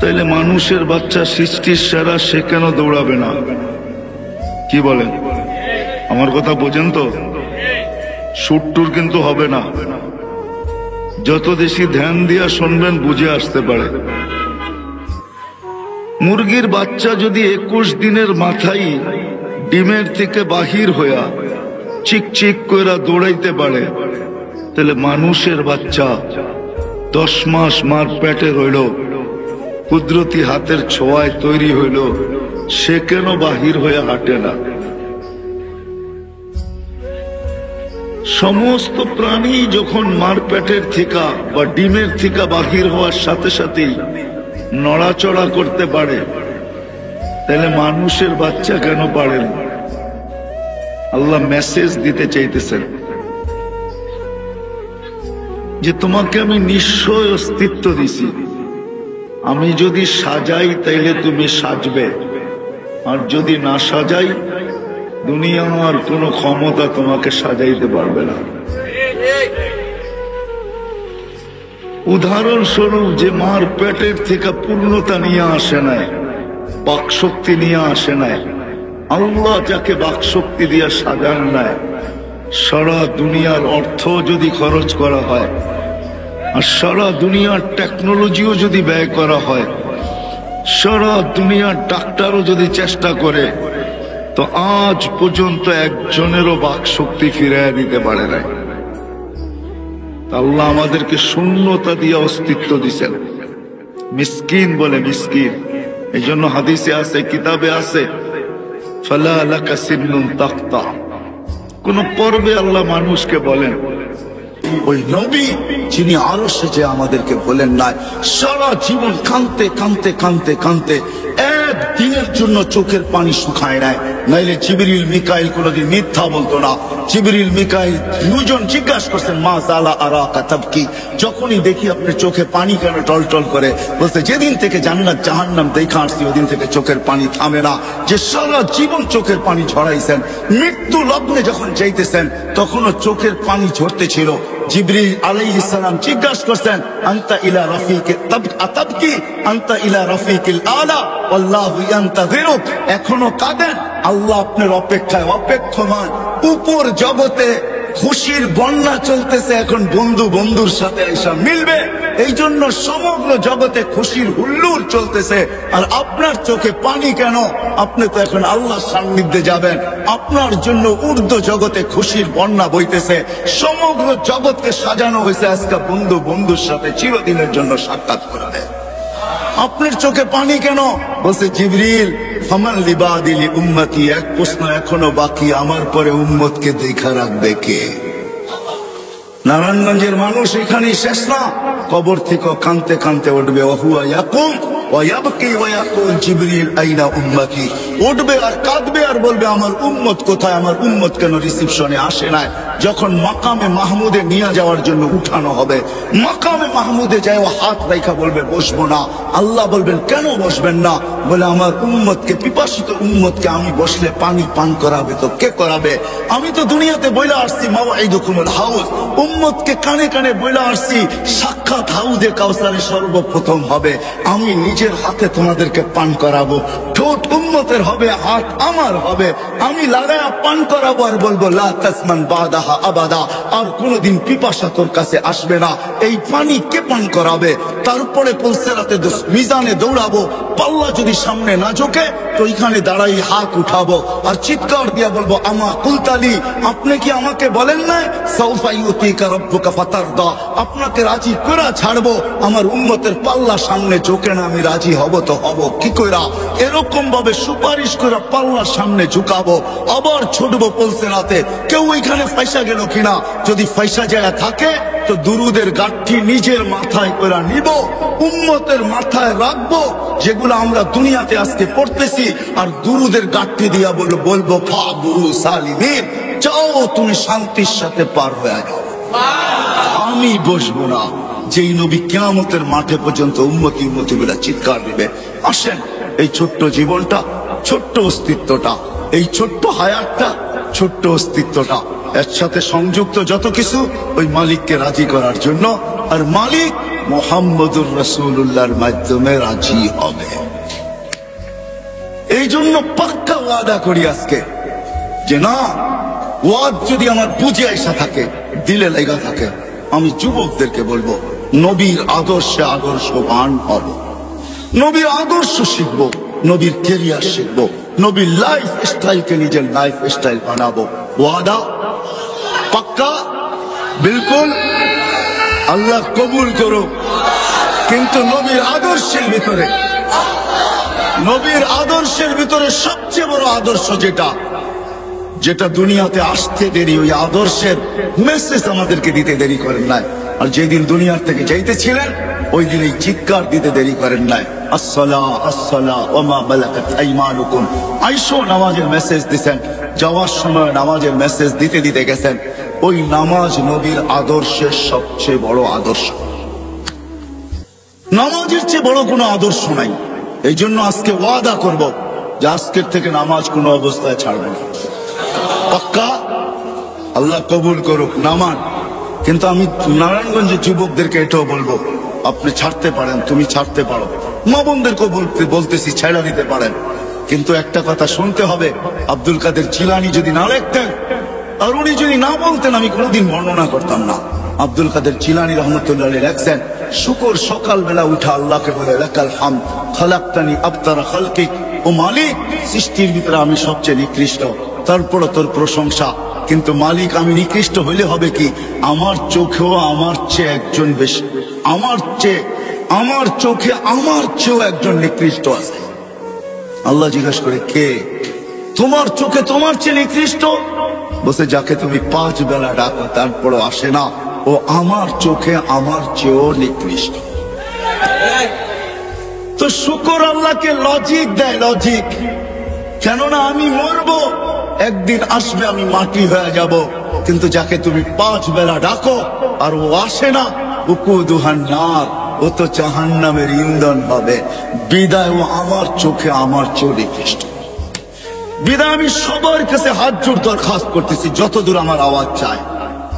তাইলে মানুষের বাচ্চা সৃষ্টির সেরা, সে কেন দৌড়াবে না? কি বলেন? আমার কথা বোঝেন তো? সুট্টুর কিন্তু হবে না। যত বেশি ধ্যান দিয়া শুনবেন বুঝে আসতে পারে। মুরগির বাচ্চা যদি 21 দিনের মাথায় ডিমের থেকে বাহির হইয়া চিকচিক করে দৌড়াইতে পারে, তাহলে মানুষের বাচ্চা 10 মাস মার পেটে রইল, কুদরতি হাতের ছোঁয়ায় তৈরি হইল, সে কেন বাহির হয়ে হাঁটে না? সমস্ত প্রাণী যখন মার পেটের থেকে বা ডিমের থেকে বাহির হওয়ার সাথে সাথেই নড়াচড়া করতে পারে, তাহলে মানুষের বাচ্চা কেন পারে না? আল্লাহ মেসেজ দিতে চাইতেছেন যে তোমাকে আমি নিশ্চয় অস্তিত্ব দিছি, আমি যদি সাজাই তাইলে তুমি সাজবে, আর যদি না সাজাই দুনিয়ার কোনো ক্ষমতা তোমাকে সাজাইতে পারবে না। উদাহরণস্বরূপ, যে মার পেটের থেকে পূর্ণতা নিয়ে আসে নাই, বাকশক্তি নিয়ে আসে নাই, আল্লাহ যাকে বাকশক্তি দিয়ে সাজান নাই, সারা দুনিয়ার অর্থ যদি খরচ করা হয় আর সারা দুনিয়ার টেকনোলজিও যদি ব্যয় করা হয়, সারা দুনিয়ার ডাক্তারও যদি চেষ্টা করে, তো আজ পর্যন্ত একজনেরও বাকশক্তি ফিরাইয়া দিতে পারে নাই। আল্লাহ আমাদেরকে শূন্যতা দিয়ে অস্তিত্ব দিছেন। মিসকিন বলে মিসকিন, এই জন্য হাদিসে আছে, কিতাবে আছে, ফালা লাকা সিন্নুন তাক্তা। কোন পর্বে আল্লাহ মানুষকে বলেন, ওই নবী যিনি আরশে যে আমাদেরকে বলেন নাই, সারা জীবন কাঁদতে কাঁদতে কাঁদতে কাঁদতে একদিনের জন্য চোখের পানি শুকায় নাই, নাইলে জিবরিল মিকাইল কোনদিন মিথ্যা বলতো না। জিবরিল মিকাইল দুজন জিজ্ঞাসা করছেন, মা জালা আরাকা তাবকি, যখনই দেখি আপনার চোখে পানি কেন টলটল করে? বলতে, যেদিন থেকে জান্নাত জাহান্নাম দেখা আসছি ওদিন থেকে চোখের পানি থামে না। যে সারা জীবন চোখের পানি ঝরাইছেন, মৃত্যু লগ্নে যখন যাইতেছেন তখনও চোখের পানি ঝরতে ছিল। জিবরিল আলাইহিস সালাম জিজ্ঞাসা করছেন, আনতা ইলা রাফিক আতাবকি আনতা ইলা রাফিকিল আলা আল্লাহু ইয়ান্তাযিরুক, এখনো কাঁদেন? আল্লাহ আপনার অপেক্ষায় অপেক্ষমান। উপর জগতে খুশির বন্যা চলতেছে, এখন বন্ধু বন্ধুর সাথে এসে মিলবে, এই জন্য সমগ্র জগতে খুশির হুল্লোড় চলতেছে। আর আপনার চোখে পানি কেন? আপনি তো এখন আল্লাহর সান্নিধ্যে যাবেন, আপনার জন্য ঊর্ধ্ব জগতে খুশির বন্যা বইতেছে। সমগ্র জগৎকে সাজানো হয়েছে আজকে বন্ধু বন্ধুর সাথে চিরদিনের জন্য সাক্ষাৎ করবে। আপনার চোখে পানি কেন? বলছে জিবরিল, ফামান লিবাদিলি উম্মতি, এক প্রশ্ন এখনো বাকি, আমার পরে উম্মতকে দেখা রাখবে কে? নারায়ণগঞ্জের মানুষ এখানেই শেষ না, কবর থেকে কানতে কানতে উঠবে, ওহুয়া ইয়াকুম ওয়া ইয়াবকি ওয়া ইয়াকুল জিবরিল আইনা উম্মতি, উঠবে আর কাঁদবে আর বলবে, আমার উম্মত কোথায়, আমার উম্মত কেন রিসিপশনে আসে নাই? যখন মাকামে মাহমুদে নিয়ে যাওয়ার জন্য উঠানো হবে, মাকামে মাহমুদে যায় ও হাত রেখা বলবে বসবো না। আল্লাহ বলবেন, কেন বসবেন না? বলে, আমার উম্মতকে, পিপাসিত উম্মতকে আমি বসলে পানি পান করাবে তো কে করাবে? আমি তো দুনিয়াতে বইলা আসছি মাওয়াইদুকুমুল হাউজ, উম্মতকে কানে কানে বইলা আসছি সাক্ষাৎ হাউজে কাউসারে সর্বপ্রথম হবে। আমি নিজের হাতে তোমাদেরকে পান করাবো। ঠোঁট উম্মতের হবে, হাত আমার হবে, আমি লাগায়া পান করাবো আর বলবো লা তাসমান বাদাহা আবাদা, আর কোনোদিন পিপাসা তোর কাছে আসবে না। এই পানি কে পান করাবে? তারপরে পুলসেরাতে মিজানে দৌড়াবো, পাল্লা যদি সামনে না ঝোঁকে তো এখানে দাঁড়াই হাত উঠাবো আর চিৎকার দিয়া বলবো আমা কুলতালি, আপনি কি আমাকে বলেন না সাউফা ইউতিকা রাব্বুকা ফাতারদা, আপনাকে রাজি করা ছাড়বো। আমার উম্মতের পাল্লা সামনে ঝোঁকে না, আমি রাজি হব তো হব কি কইরা? এরকম ভাবে সুপারিশ করে পাল্লার সামনে ঝুঁকাবো, আবার ছুটবো পুলসেরাতে। কেউ এখানে ফাইসা গেল কিনা? যদি ফাইসা যায় থাকে তো দুরুদের গাঁঠি নিজের মাথায় করে নিব, উম্মতের মাথায় রাখবো, যেগুলো আমরা দুনিয়াতে আজকে পড়তেছি, আর দুরুদের গাঁঠি দিয়া বলবো ফা গুরু সালিমিন, যাও তুমি শান্তির সাথে পার হয়ে যাও। আমি বসবো না। যেই নবী কিয়ামতের মাঠে পর্যন্ত উম্মতি উম্মতি বলে চিৎকার দিবে। আসেন, এই ছোট্ট জীবনটা, ছোট্ট অস্তিত্বটা, এই ছোট্ট হায়াতটা, ছোট্ট অস্তিত্বটা এর সাথে সংযুক্ত যত কিছু ওই মালিককে রাজি করার জন্য, আর মালিক মুহাম্মদুর রাসূলুল্লাহর মাধ্যমে রাজি হবে। এই জন্য পাক্কা ওয়াদা করি আজকে যে না, ওয়াদ যদি আমার বুঝে আইসা থাকে, দিলে লাগা থাকে, আমি যুবকদেরকে বলবো নবীর আদর্শে আদর্শবান হব, নবীর আদর্শ শিখবো, নবীর কেরিয়ার শিখবো, নবীর লাইফ স্টাইলকে নিজের লাইফ স্টাইল বানাবো। ওয়াদা পাক্কা, বিলকুল, আল্লাহ কবুল করো। কিন্তু নবীর আদর্শের ভিতরে, নবীর আদর্শের ভিতরে সবচেয়ে বড় আদর্শ যেটা, যেটা দুনিয়াতে আসতে দেরি, ওই আদর্শের মেসেজ আমাদেরকে দিতে দেরি করেন নাই। আর যেদিন দুনিয়ার থেকে যাইতেছিলেন ওই দিন এই চিৎকার দিতে দেরি করেন নাই, আসসালাহ আসসালাহ ওয়া মা মালাকাত আইমানুকুম। আইসো নামাজের মেসেজ দিছেন, যাওয়ার সময় নামাজের মেসেজ দিতে দিতে গেছেন। ওই নামাজ নবীর আদর্শের সবচেয়ে বড় আদর্শ, নামাজের চেয়ে বড় কোনো আদর্শ নাই। এই জন্য আজকে ওয়াদা করব যে আজকের থেকে নামাজ কোনো অবস্থায় ছাড়বে না, পাক্কা। আল্লাহ কবুল করুক, নামান। কিন্তু আমি নারায়ণগঞ্জের যুবকদেরকে এটাও বলবো, আপনি ছাড়তে পারেন, তুমি ছাড়তে পারো, মা বোনদেরকেও বলতেছি ছেড়ে দিতে পারেন। কিন্তু একটা কথা শুনতে হবে, আব্দুল কাদের জিলানী যদি না লিখতেন আর উনি যদি না বলতেন, আমি কোনোদিন বর্ণনা করতাম না। আব্দুল কাদের জিলানী রহমতুল্লাহ লেখছেন, শুকর সকালবেলা উঠা আল্লাহকে বলে লাকাল হামদ খালাকতানি আবতারা খালকিক, ও মালিক সৃষ্টির ভিতরে আমি সবচেয়ে নিকৃষ্ট, তারপরে তোর প্রশংসা। কিন্তু মালিক আমি নিকৃষ্ট হইলে হবে কি? আমার চোখেও আমার চেয়ে একজন বেশি, আমার চোখে আমার চেয়েও একজন নিকৃষ্ট আছে। আল্লাহ জিজ্ঞাসা করে, কে? তোমার চোখে তোমার চেয়ে নিকৃষ্ট? বসে যাকে তুমি 5 বেলা ডাকো তারপরও আসে না, ও আমার চোখে আমার চেয়েও নিকৃষ্ট। তো শুকর আল্লাহকে লজিক দেয়, লজিক। কেননা আমি মরবো, একদিন আসবে আমি মাটি হয়ে যাব। কিন্তু যাকে তুমি 5 বেলা ডাকো আর ও আসে না, উকুদুহান নার, ও তো জাহান্নামের ইন্ধন হবে। বিদায় ও আমার চোখে আমার চেয়েও নিকৃষ্ট। বিদায় আমি সবার কাছে হাত জোড় দরখাস্ত করতেছি, যতদূর আমার আওয়াজ চায়,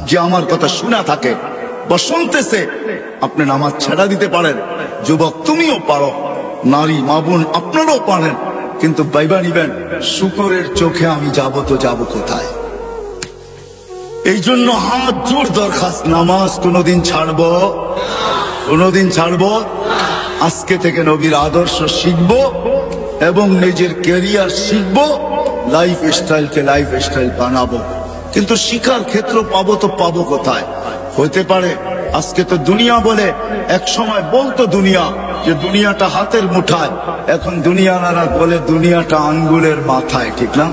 যে আমার কথা শোনা থাকে বা শুনতেছে, আপনি নামাজ ছেড়া দিতে পারেন। যুবক তুমিও পারো, নারী মা বোন আপনারাও পারেন, কিন্তু বাইবা নিবেন শুকরের চোখে আমি যাব তো যাব কোথায়? এই জন্য হাত জোড় দরখাস্ত, নামাজ কোনোদিন ছাড়বো, কোনোদিন ছাড়বো। আজকে থেকে নবীর আদর্শ শিখবো এবং নিজের ক্যারিয়ার শিখবো, লাইফ স্টাইলকে লাইফ স্টাইল বানাবো। কিন্তু শিখার ক্ষেত্র পাবো তো পাবো কোথায়? হতে পারে আজকে তো দুনিয়া বলে, এক সময় বলতো দুনিয়া যে দুনিয়াটা হাতের মুঠায়, এখন দুনিয়ারা বলে দুনিয়াটা আঙ্গুলের মাথায়, ঠিক না?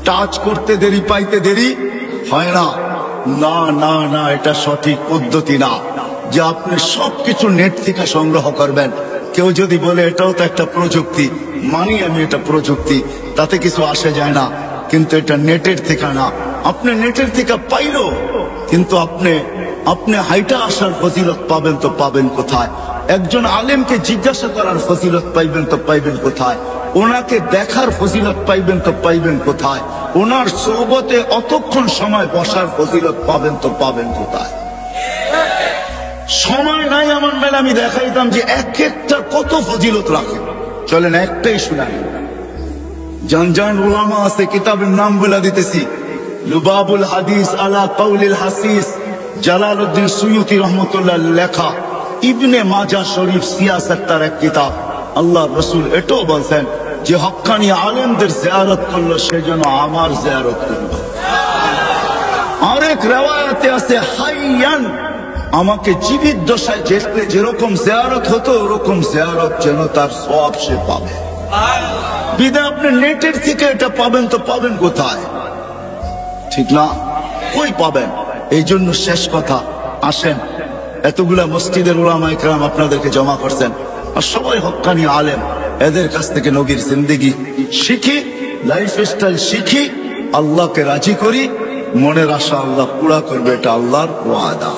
টাচ করতে দেরি, পাইতে দেরি হয় না। না না না, এটা সঠিক পদ্ধতি না যে আপনি সবকিছু নেট থেকে সংগ্রহ করবেন। কেউ যদি বলে এটাও তো একটা প্রযুক্তি, মানি আমি এটা প্রযুক্তি, তাতে কিছু আসে যায় না, কিন্তু এটা নেটের থেকে না। আপনি নেটের থেকে পাইলো, কিন্তু আপনি হাইটা আসার ফজিলত পাবেন তো পাবেন কোথায়? একজন আলেমকে জিজ্ঞাসা করার ফজিলত পাইবেন তো পাইবেন কোথায়? ওনাকে দেখার ফজিলত পাইবেন তো পাইবেন কোথায়? ওনার সোহবতে অতক্ষণ সময় বসার ফজিলত পাবেন তো পাবেন কোথায়? সময় নাই আমার মেলে আমি দেখাইতাম যে এক একটা কত ফজিলত রাখে। চলেন একটাই শুনাই। জান উলামা আছে, কিতাবের নাম বলে দিতেছি। লুবাবুল হাদিস আলা কাউলিল হাসিস, জালালউদ্দিন সুয়ুতি রহমতুল্লাহ লেখা। ইবনে মাজা শরীফ সিয়াসত তার এক কিতাব। আল্লাহ রসুল এটাও বলছেন যে হক্কানি আলেমদের জিয়ারত করলো সে যেন আমার জিয়ারত করলো। আরেক রিওয়ায়াতে আছে হাইয়ান, আমাকে জীবিত দশায় যেরকম জিয়ারত হতো ওরকম জিয়ারত যেন তার সওয়াব সে পাবে। বিদায় আপনি নেটের থেকে এটা পাবেন তো পাবেন কোথায়? ঠিক না? কই পাবেন? এই জন্য শেষ কথা, আসেন এতগুলা মসজিদের উলামায়ে কেরাম আপনাদেরকে জমা করছেন, আর সবাই হক্কানি আলেম, এদের কাছ থেকে নবীর জিন্দেগি শিখি, লাইফ স্টাইল শিখি, আল্লাহকে রাজি করি। মনের আশা আল্লাহ পুরা করবে, এটা আল্লাহর ওয়াদা।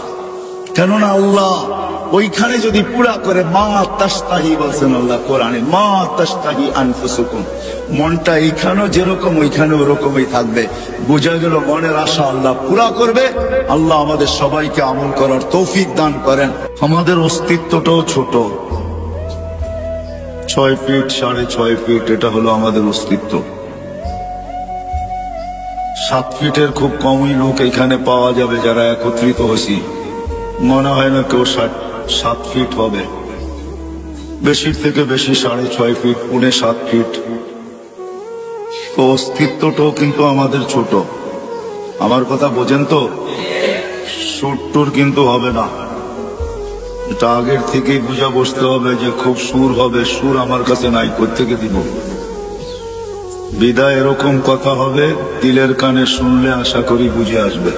কেননা আল্লাহ ওইখানে যদি পুরা করে, মা তাশতাহি বলছেন আল্লাহ কোরআনে, মা তাশতাহি আনফুসুকুম, মনটা এইখানেও যেরকম ওইখানে ওরকমই থাকবে। বোঝা গেল মনের আশা আল্লাহ পুরা করবে। আল্লাহ আমাদের সবাইকে আমল করার তৌফিক দান করেন। আমাদের অস্তিত্বটাও ছোট, 6 ফিট 6.5 ফিট, এটা হলো আমাদের অস্তিত্ব। 7 ফিটের খুব কমই লোক এখানে পাওয়া যাবে যারা একত্রিত হয়েছি। মনে হয় না কেউ 7 ফিট হবে, বেশির থেকে বেশি 6.5 ফিট, 6.5 ফিট। তো অস্তিত্বটাও কিন্তু আমাদের ছোট। আমার কথা বোঝেন তো? সুরটুর কিন্তু হবে না, এটা আগের থেকেই বুঝা বসতে হবে যে খুব সুর হবে। সুর আমার কাছে নাই, কোত্থেকে দিব? বিদায় এরকম কথা হবে, দিলের কানে শুনলে আশা করি বুঝে আসবে।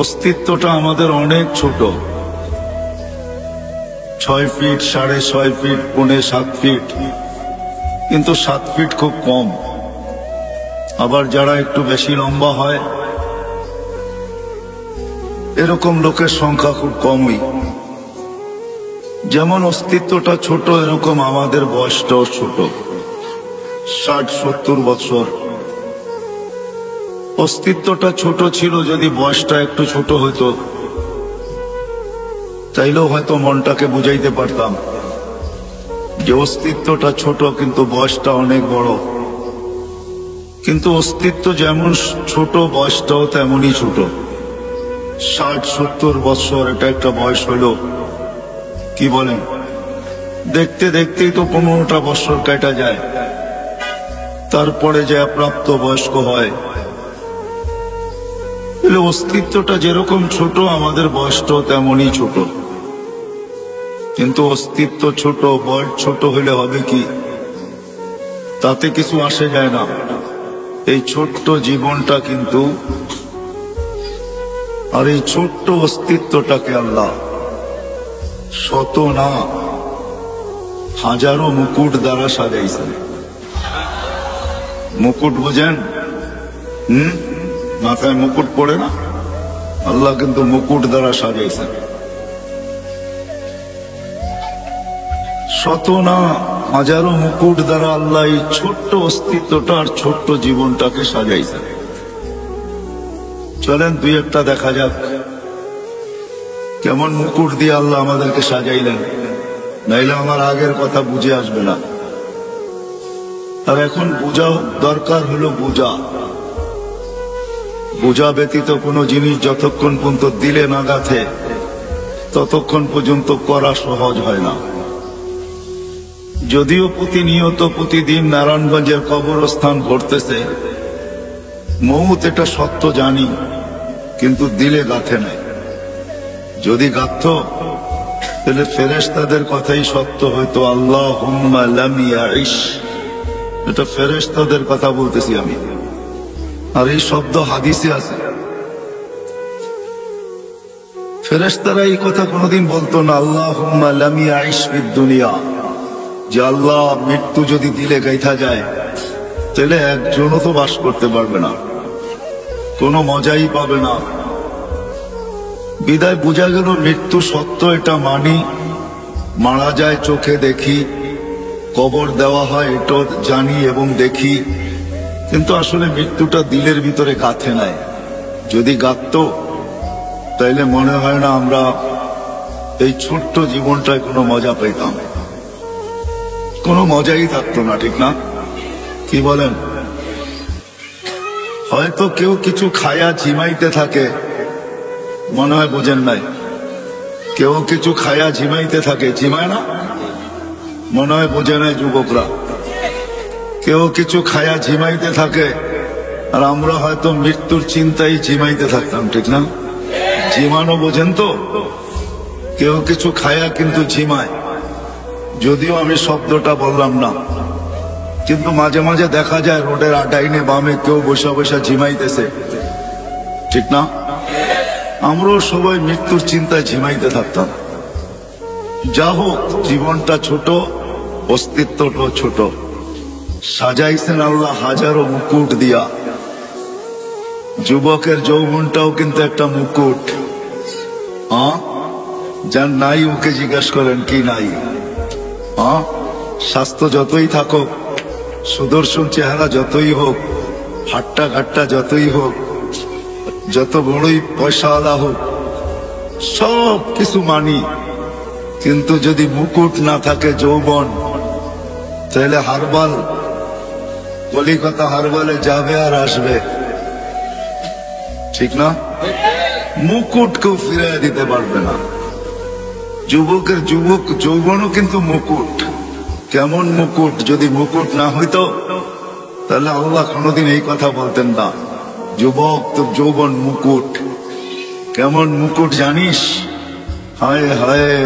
অস্তিত্বটা আমাদের অনেক ছোট, 6 ফিট 6.5 ফিট, 7 ফিট, কিন্তু 7 ফিট খুব কম। আবার যারা একটু বেশি লম্বা হয় এরকম লোকের সংখ্যা খুব কমই। যেমন অস্তিত্বটা ছোট, এরকম আমাদের বয়সটাও ছোট, 60-70 বছর। অস্তিত্বটা ছোট ছিল, যদি বয়সটা একটু ছোট হতো তাইলেও হয়তো মনটাকে বুঝাইতে পারতাম যে অস্তিত্বটা ছোট কিন্তু বয়সটা অনেক বড়। কিন্তু অস্তিত্ব যেমন ছোট, বয়সটাও তেমনই ছোট। 60-70 বছর, এটা একটা বয়স হইল। কি বলেন? দেখতে দেখতেই তো 15টা বছর কেটে যায়, তারপরে যে প্রাপ্ত বয়স্ক হয়। অস্তিত্বটা যেরকম ছোট, আমাদের বয়সটাও তেমনই ছোট। কিন্তু অস্তিত্ব ছোট, বয়স ছোট হইলে হবে কি? তাতে কিছু আসে যায় না। এই ছোট্ট জীবনটা কিন্তু, আর এই ছোট্ট অস্তিত্বটাকে আল্লাহ শত না হাজারো মুকুট দ্বারা সাজাইছেন। মুকুট বুঝেন? মাথায় মুকুট পড়ে না? আল্লাহ কিন্তু মুকুট দ্বারা সাজাইছেন। শত না হাজারো মুকুট দ্বারা আল্লাহ এই ছোট্ট অস্তিত্বটা আর ছোট্ট জীবনটাকে সাজাইছেন। চলেন 2-1টা দেখা যাক কেমন মুকুট দিয়ে আল্লাহ আমাদেরকে সাজাইলেন, নাইলে আমার আগের কথা বুঝে আসবে না। আর এখন বোঝা দরকার হলো বোঝা। বোঝা ব্যতীত কোনো জিনিস যতক্ষণ পর্যন্ত দিলে না গাঁথে ততক্ষণ পর্যন্ত করা সহজ হয় না। যদিও প্রতিনিয়ত প্রতিদিন নারায়ণগঞ্জের কবরস্থান ঘটতেছে, মউত এটা সত্য জানি, কিন্তু দিলে গাঁথে নাই। যদি গাঁথত তাহলে ফেরেশতাদের কথাই সত্য হইতো। আল্লাহুম্মা লাম ইয়াইশ, এটা ফেরেশতাদের কথা বলতেছি আমি। আর এই শব্দ হাদিসে আছে। ফেরেশতারা এই কথা কোনোদিন বলতো না, আল্লাহুম্মা লাম ইয়াইশ ফিদ দুনিয়া, যে আল্লাহ মৃত্যু যদি দিলে গাইথা যায় তাহলে একজনও তো বাস করতে পারবে না, কোনো মজাই পাবে না। বিদায় বোঝা গেল মৃত্যু সত্য, এটা মানি। মারা যায় চোখে দেখি, কবর দেওয়া হয় এটা জানি এবং দেখি, কিন্তু আসলে মৃত্যুটা দিলের ভিতরে গাঁথে নাই। যদি গাঁথত তাইলে মনে হয় না আমরা এই ছোট্ট জীবনটায় কোনো মজা পেতাম, কোনো মজাই থাকতো না, ঠিক না? কি বলেন? হয়তো কেউ কিছু খায়া ঝিমাইতে থাকে, মনে হয় বোঝেন নাই। কেউ কিছু খায়া ঝিমাইতে থাকে, ঝিমায় না? মনে হয় বোঝে নাই যুবকরা। কেউ কিছু খায়া ঝিমাইতে থাকে, আর আমরা হয়তো মৃত্যুর চিন্তায় ঝিমাইতে থাকতাম, ঠিক না? ঝিমানো বোঝেন তো? কেউ কিছু খায়া কিন্তু ঝিমায়, যদিও আমি শব্দটা বললাম না, কিন্তু মাঝে মাঝে দেখা যায় রোডের ডাইনে বামে কেউ বসে বসে ঝিমাইতেছে, ঠিক না? আমরাও সবাই মৃত্যুর চিন্তায় ঝিমাইতে থাকতাম। যা হোক, জীবনটা ছোট, অস্তিত্বটাও ছোট। সাজাইছেন আল্লাহ হাজারো মুকুট দিয়া। যুবকের যৌবনটাও কিন্তু একটা মুকুট। যার নাই ওকে জিজ্ঞাসা করেন কি নাই। স্বাস্থ্য যতই থাকুক, সুদর্শন চেহারা যতই হোক, হাট্টা ঘাট্টা যতই হোক, যত বড়ই পয়সাওয়ালা হোক, সব কিছু মানি, কিন্তু যদি মুকুট না থাকে যৌবন, তাহলে হারবাল, কলিকাতা হারবালে যাবে আর আসবে, ঠিক না? মুকুট কেউ ফিরিয়ে দিতে পারবে না। যুবকের যৌবনও কিন্তু মুকুট। কেমন মুকুট? যদি মুকুট না হইতো তাহলে আল্লাহ কোনোদিন এই কথা বলতেন না, যুবক তোর যৌবন মুকুট। কেমন মুকুট জানিস? হায় হায়,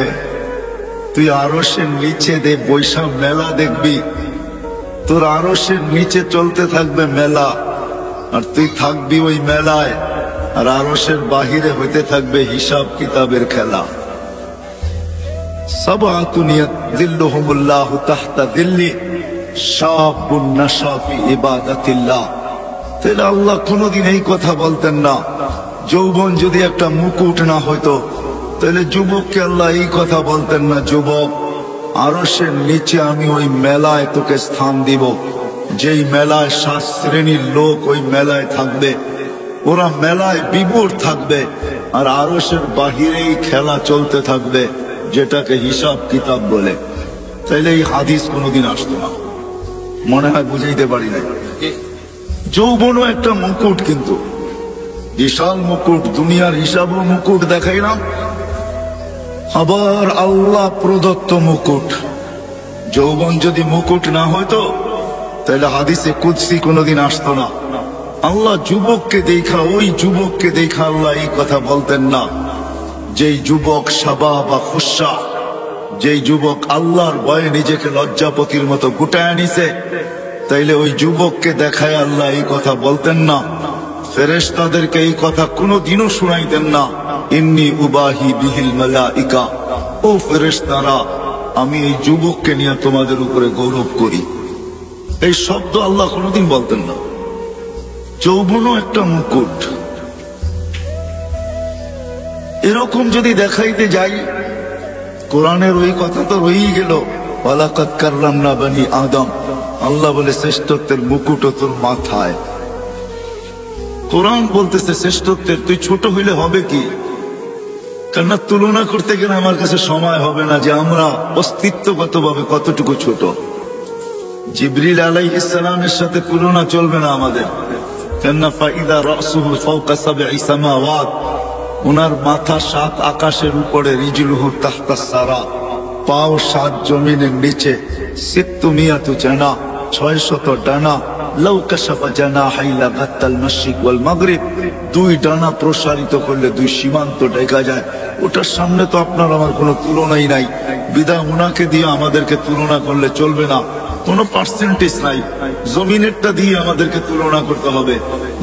তুই আরশের নিচে বৈশাখ মেলা দেখবি, তোর আরশের নিচে চলতে থাকবে মেলা, আর তুই থাকবি ওই মেলায়, আর আরশের বাহিরে হইতে থাকবে হিসাব কিতাবের খেলা। সাবআতুন ইয়াযিল্লুহুমুল্লাহু তাহতা যিল্লি শাবুন নাশা ফি ইবাদাতিল্লাহ। তাহলে আল্লাহ কোনোদিন এই কথা বলতেন না, যৌবন যদি একটা মুকুট না হইতো তাহলে যুবককে আল্লাহ এই কথা বলতেন না, যুবক আরশের নিচে আমি ওই মেলায় তোকে স্থান দিব, যেই মেলায় 7 শ্রেণীর লোক ওই মেলায় থাকবে, ওরা মেলায় বিভোর থাকবে, আর আরশের বাহিরেই খেলা চলতে থাকবে, যেটাকে হিসাব কিতাব বলে। তাইলে এই হাদিস কোনোদিন আসতো না। মনে হয় বুঝাইতে পারি না। যৌবনও একটা মুকুট, কিন্তু বিশাল মুকুট, দুনিয়ার হিসাবও মুকুট দেখাই না, আবার আল্লাহ প্রদত্ত মুকুট। যৌবন যদি মুকুট না হইতো তাহলে হাদিসে কুদসি কোনোদিন আসতো না। আল্লাহ যুবককে দেখা, ওই যুবককে দেখা আল্লাহ এই কথা বলতেন না, যেই যুবক সাবা বা খুশা, যেই যুবক আল্লাহর ভয়ে নিজেকে লজ্জাপতির মতো গুটায় নিছে, তাইলে ওই যুবককে দেখায় আল্লাহ এই কথা বলতেন না। ফেরেশতাদেরকে এই কথা কোনোদিনও শুনাইতেন না, ইন্নী উবাহি বিহিল মালাইকা, ও ফেরেশতারা, আমি এই যুবককে নিয়ে তোমাদের উপরে গৌরব করি। এই শব্দ আল্লাহ কোনোদিন বলতেন না। যৌবনও একটা মুকুট। এরকম যদি দেখাইতে যাই, কোরআনের ওই কথা তো রয়েই গেল, ওয়ালাকাদ কাররামনা বনি আদম। আল্লাহ বলে শ্রেষ্ঠত্বের মুকুট তোর মাথায়। কোরআন বলতেছে শ্রেষ্ঠত্বের, তুই ছোট হইলে হবে কি? কেননা তুলনা করতে গেলে আমার কাছে সময় হবে না যে আমরা অস্তিত্বগতভাবে কতটুকু ছোট। জিবরিল আলাইহিস সালামের সাথে তুলনা চলবে না আমাদের, কেননা ফাইদা রাসুহু ফাওকা সাবঈ সামাওয়াত, ওনার মাথা 7 আকাশের উপরে, রিজলুহু তাহতাস সারা, পাও 7 জমিনের নিচে, সিত্তুমিয়াতু জানা, 600 ডানা, লাউ কাশাফা জানাহি লাগাতাল মাশরিক ওয়াল মাগরিব, 2 ডানা প্রসারিত করলে 2 সীমান্ত দেখা যায়। ওটার সামনে তো আপনার আমার কোনো তুলনাই নাই, বিধায় ওনাকে দিয়ে আমাদেরকে তুলনা করলে চলবে না, কোনো পার্সেন্টেজ নাই। জমিনেরটা দিয়ে আমাদেরকে তুলনা করতে হবে।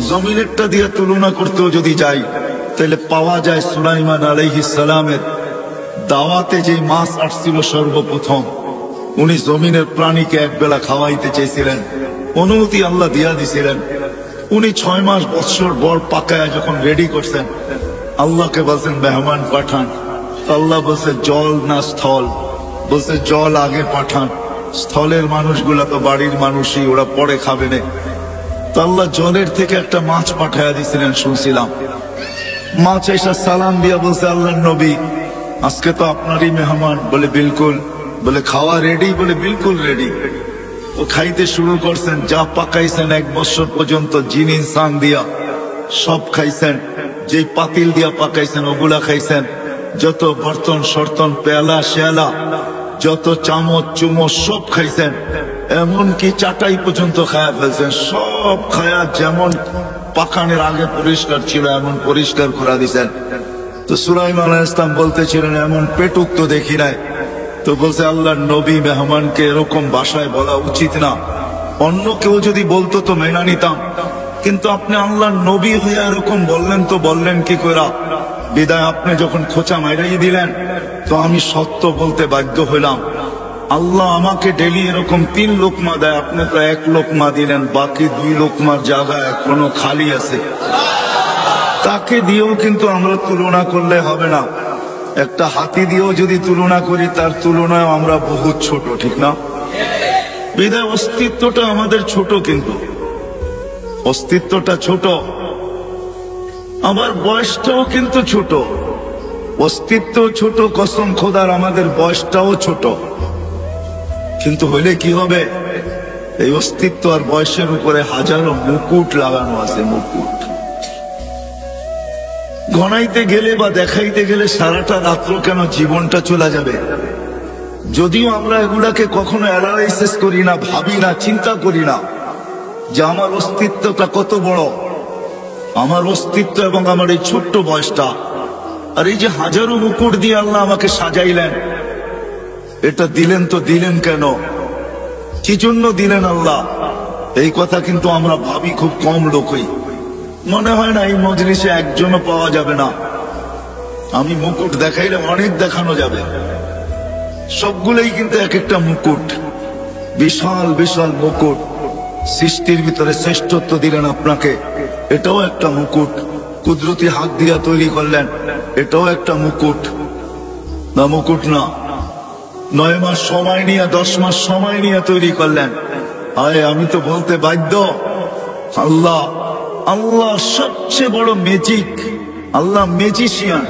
জমিনেরটা দিয়ে তুলনা করতেও যদি যাই, তাহলে পাওয়া যায় সুলাইমান আলাইহিস সালামের দাওয়াতে যে মাছ আসছিল সর্বপ্রথম, উনি জমিনের প্রাণীকে একবেলা খাওয়াইতে চেয়েছিলেন, অনুমতি আল্লাহ দিয়া দিছিলেন। উনি 6 মাস বৎসর বর পাকায় যখন রেডি করছেন, আল্লাহকে বলছেন মেহমান পাঠান। আল্লাহ বলছে জল না স্থল? বলছে জল আগে পাঠান, স্থলের মানুষগুলা তো বাড়ির মানুষই, ওরা পরে খাবে না। তো আল্লাহ জলের থেকে একটা মাছ পাঠাইয়া দিছিলেন শুনছিলাম। মা চাইসা সালাম দিয়া বলছে, আল্লাহর নবী আজকে তো আপনারই মেহমান। বলে বিলকুল। বলে খাওয়া রেডি? বলে বিলকুল রেডি। ও খাইতে শুরু করছেন, যা পাকাইছেন 1 বছর পর্যন্ত জিন ইনসান দিয়া সব খাইছেন। যেই পাতিল দিয়া পাকাইছেন ওগুলা খাইছেন। যত বর্তন সর্তন পেয়ালা শেয়ালা যত চামচ চুমচ সব খাইছেন। এমনকি চাটাই পর্যন্ত খায়া ফেলছেন। সব খায়া যেমন পাকানোর আগে পরিষ্কার ছিল এমন পরিষ্কার করে দিছেন। তো সুলাইমান আলাইহিস সালাম বলতেছিলেন, এমন পেটুক তো দেখি নাই। তো বলছে, আল্লাহর নবী মেহমানকে এরকম ভাষায় বলা উচিত না। অন্য কেউ যদি বলতো তো মেনে নিতাম, কিন্তু আপনি আল্লাহর নবী হয়ে এরকম বললেন, তো বললেন কি করে? বিদায় আপনি যখন খোঁচা মাইরাই দিলেন তো আমি সত্য বলতে বাধ্য হইলাম। আল্লাহ আমাকে ডেলি এরকম 3 লোকমা দেয়, আপনি তো 1 লোকমা দিলেন, বাকি 2 লোকমার জায়গা এখনো খালি আছে। তাকে দিয়েও কিন্তু আমরা তুলনা করলে হবে না। একটা হাতি দিয়েও যদি তুলনা করি তার তুলনায় আমরা বহুত ছোট, ঠিক না? বিদায় অস্তিত্বটা আমাদের ছোট, কিন্তু অস্তিত্বটা ছোট, আমার বয়সটাও কিন্তু ছোট। অস্তিত্ব ছোট, কসম খোদার আমাদের বয়সটাও ছোট। কিন্তু হইলে কি হবে? এই অস্তিত্ব আর বয়সের উপরে হাজারো মুকুট লাগানো আছে, মুকুট। গণাইতে গেলে বা দেখাইতে গেলে সারাটা রাত্র কেন জীবনটা চলে যাবে। যদিও আমরা এগুলাকে কখনো অ্যানালাইসিস করি না, ভাবি না, চিন্তা করি না যে আমার অস্তিত্বটা কত বড়, আমার অস্তিত্ব এবং আমার এই ছোট্ট বয়সটা। আর এই যে হাজারো মুকুট দিয়ে আল্লাহ আমাকে সাজাইলেন, এটা দিলেন তো দিলেন কেন? কি জন্য দিলেন আল্লাহ? এই কথা কিন্তু আমরা ভাবি খুব কম লোকই। মনে হয় না এই মজলিসে একজনও পাওয়া যাবে না। আমি মুকুট দেখাইলে অনেক দেখানো যাবে। সবগুলোই কিন্তু এক একটা মুকুট, বিশাল বিশাল মুকুট। সৃষ্টির ভিতরে শ্রেষ্ঠত্ব দিলেন আপনাকে, এটাও একটা মুকুট। কুদরতি হাত দিয়া তৈরি করলেন, এটাও একটা মুকুট। না মুকুট না, 9 মাস সময় নিয়ে 10 মাস সময় নিয়ে তৈরি করলেন। আরে আমি তো বলতে বাধ্য, আল্লাহ আল্লাহ সবচেয়ে বড় ম্যাজিক। আল্লাহ ম্যাজিশিয়ান।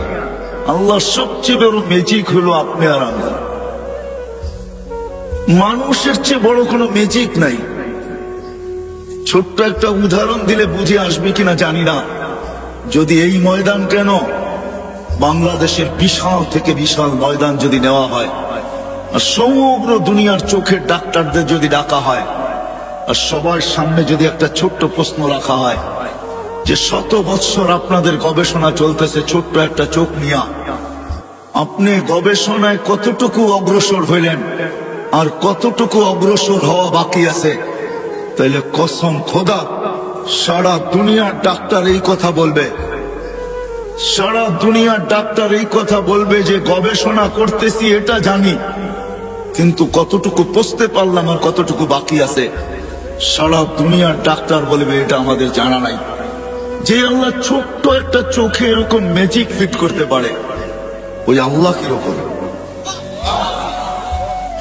আল্লাহ সবচেয়ে বড় ম্যাজিক হলো আপনি আর আমি। মানুষের চেয়ে বড় কোনো ম্যাজিক নাই। ছোট্ট একটা উদাহরণ দিলে বুঝে আসবে কিনা জানি না। যদি এই ময়দান কেন, বাংলাদেশের বিশাল থেকে বিশাল ময়দান যদি নেওয়া হয়, আর সমগ্র দুনিয়ার চোখের ডাক্তারদের যদি ডাকা হয়, আর সবার সামনে যদি একটা ছোট্ট প্রশ্ন রাখা হয় যে 100 বৎসর আপনাদের গবেষণা চলতেছে ছোট্ট একটা চোখ নিয়ে, আপনি গবেষণায় কতটুকু অগ্রসর হইলেন আর কতটুকু অগ্রসর হওয়া বাকি আছে, তাইলে কসম খোদা সারা দুনিয়ার ডাক্তার এই কথা বলবে। সারা দুনিয়ার ডাক্তার এই কথা বলবে যে গবেষণা করতেছি এটা জানি, কিন্তু কতটুকু পৌঁছতে পারলাম আর কতটুকু বাকি আছে, সারা দুনিয়ার ডাক্তার বলবে এটা আমাদের জানা নাই। যে আল্লাহ ছোট্ট একটা চোখে এরকম ম্যাজিক ফিট করতে পারে, ওই আল্লাহ কিরকম?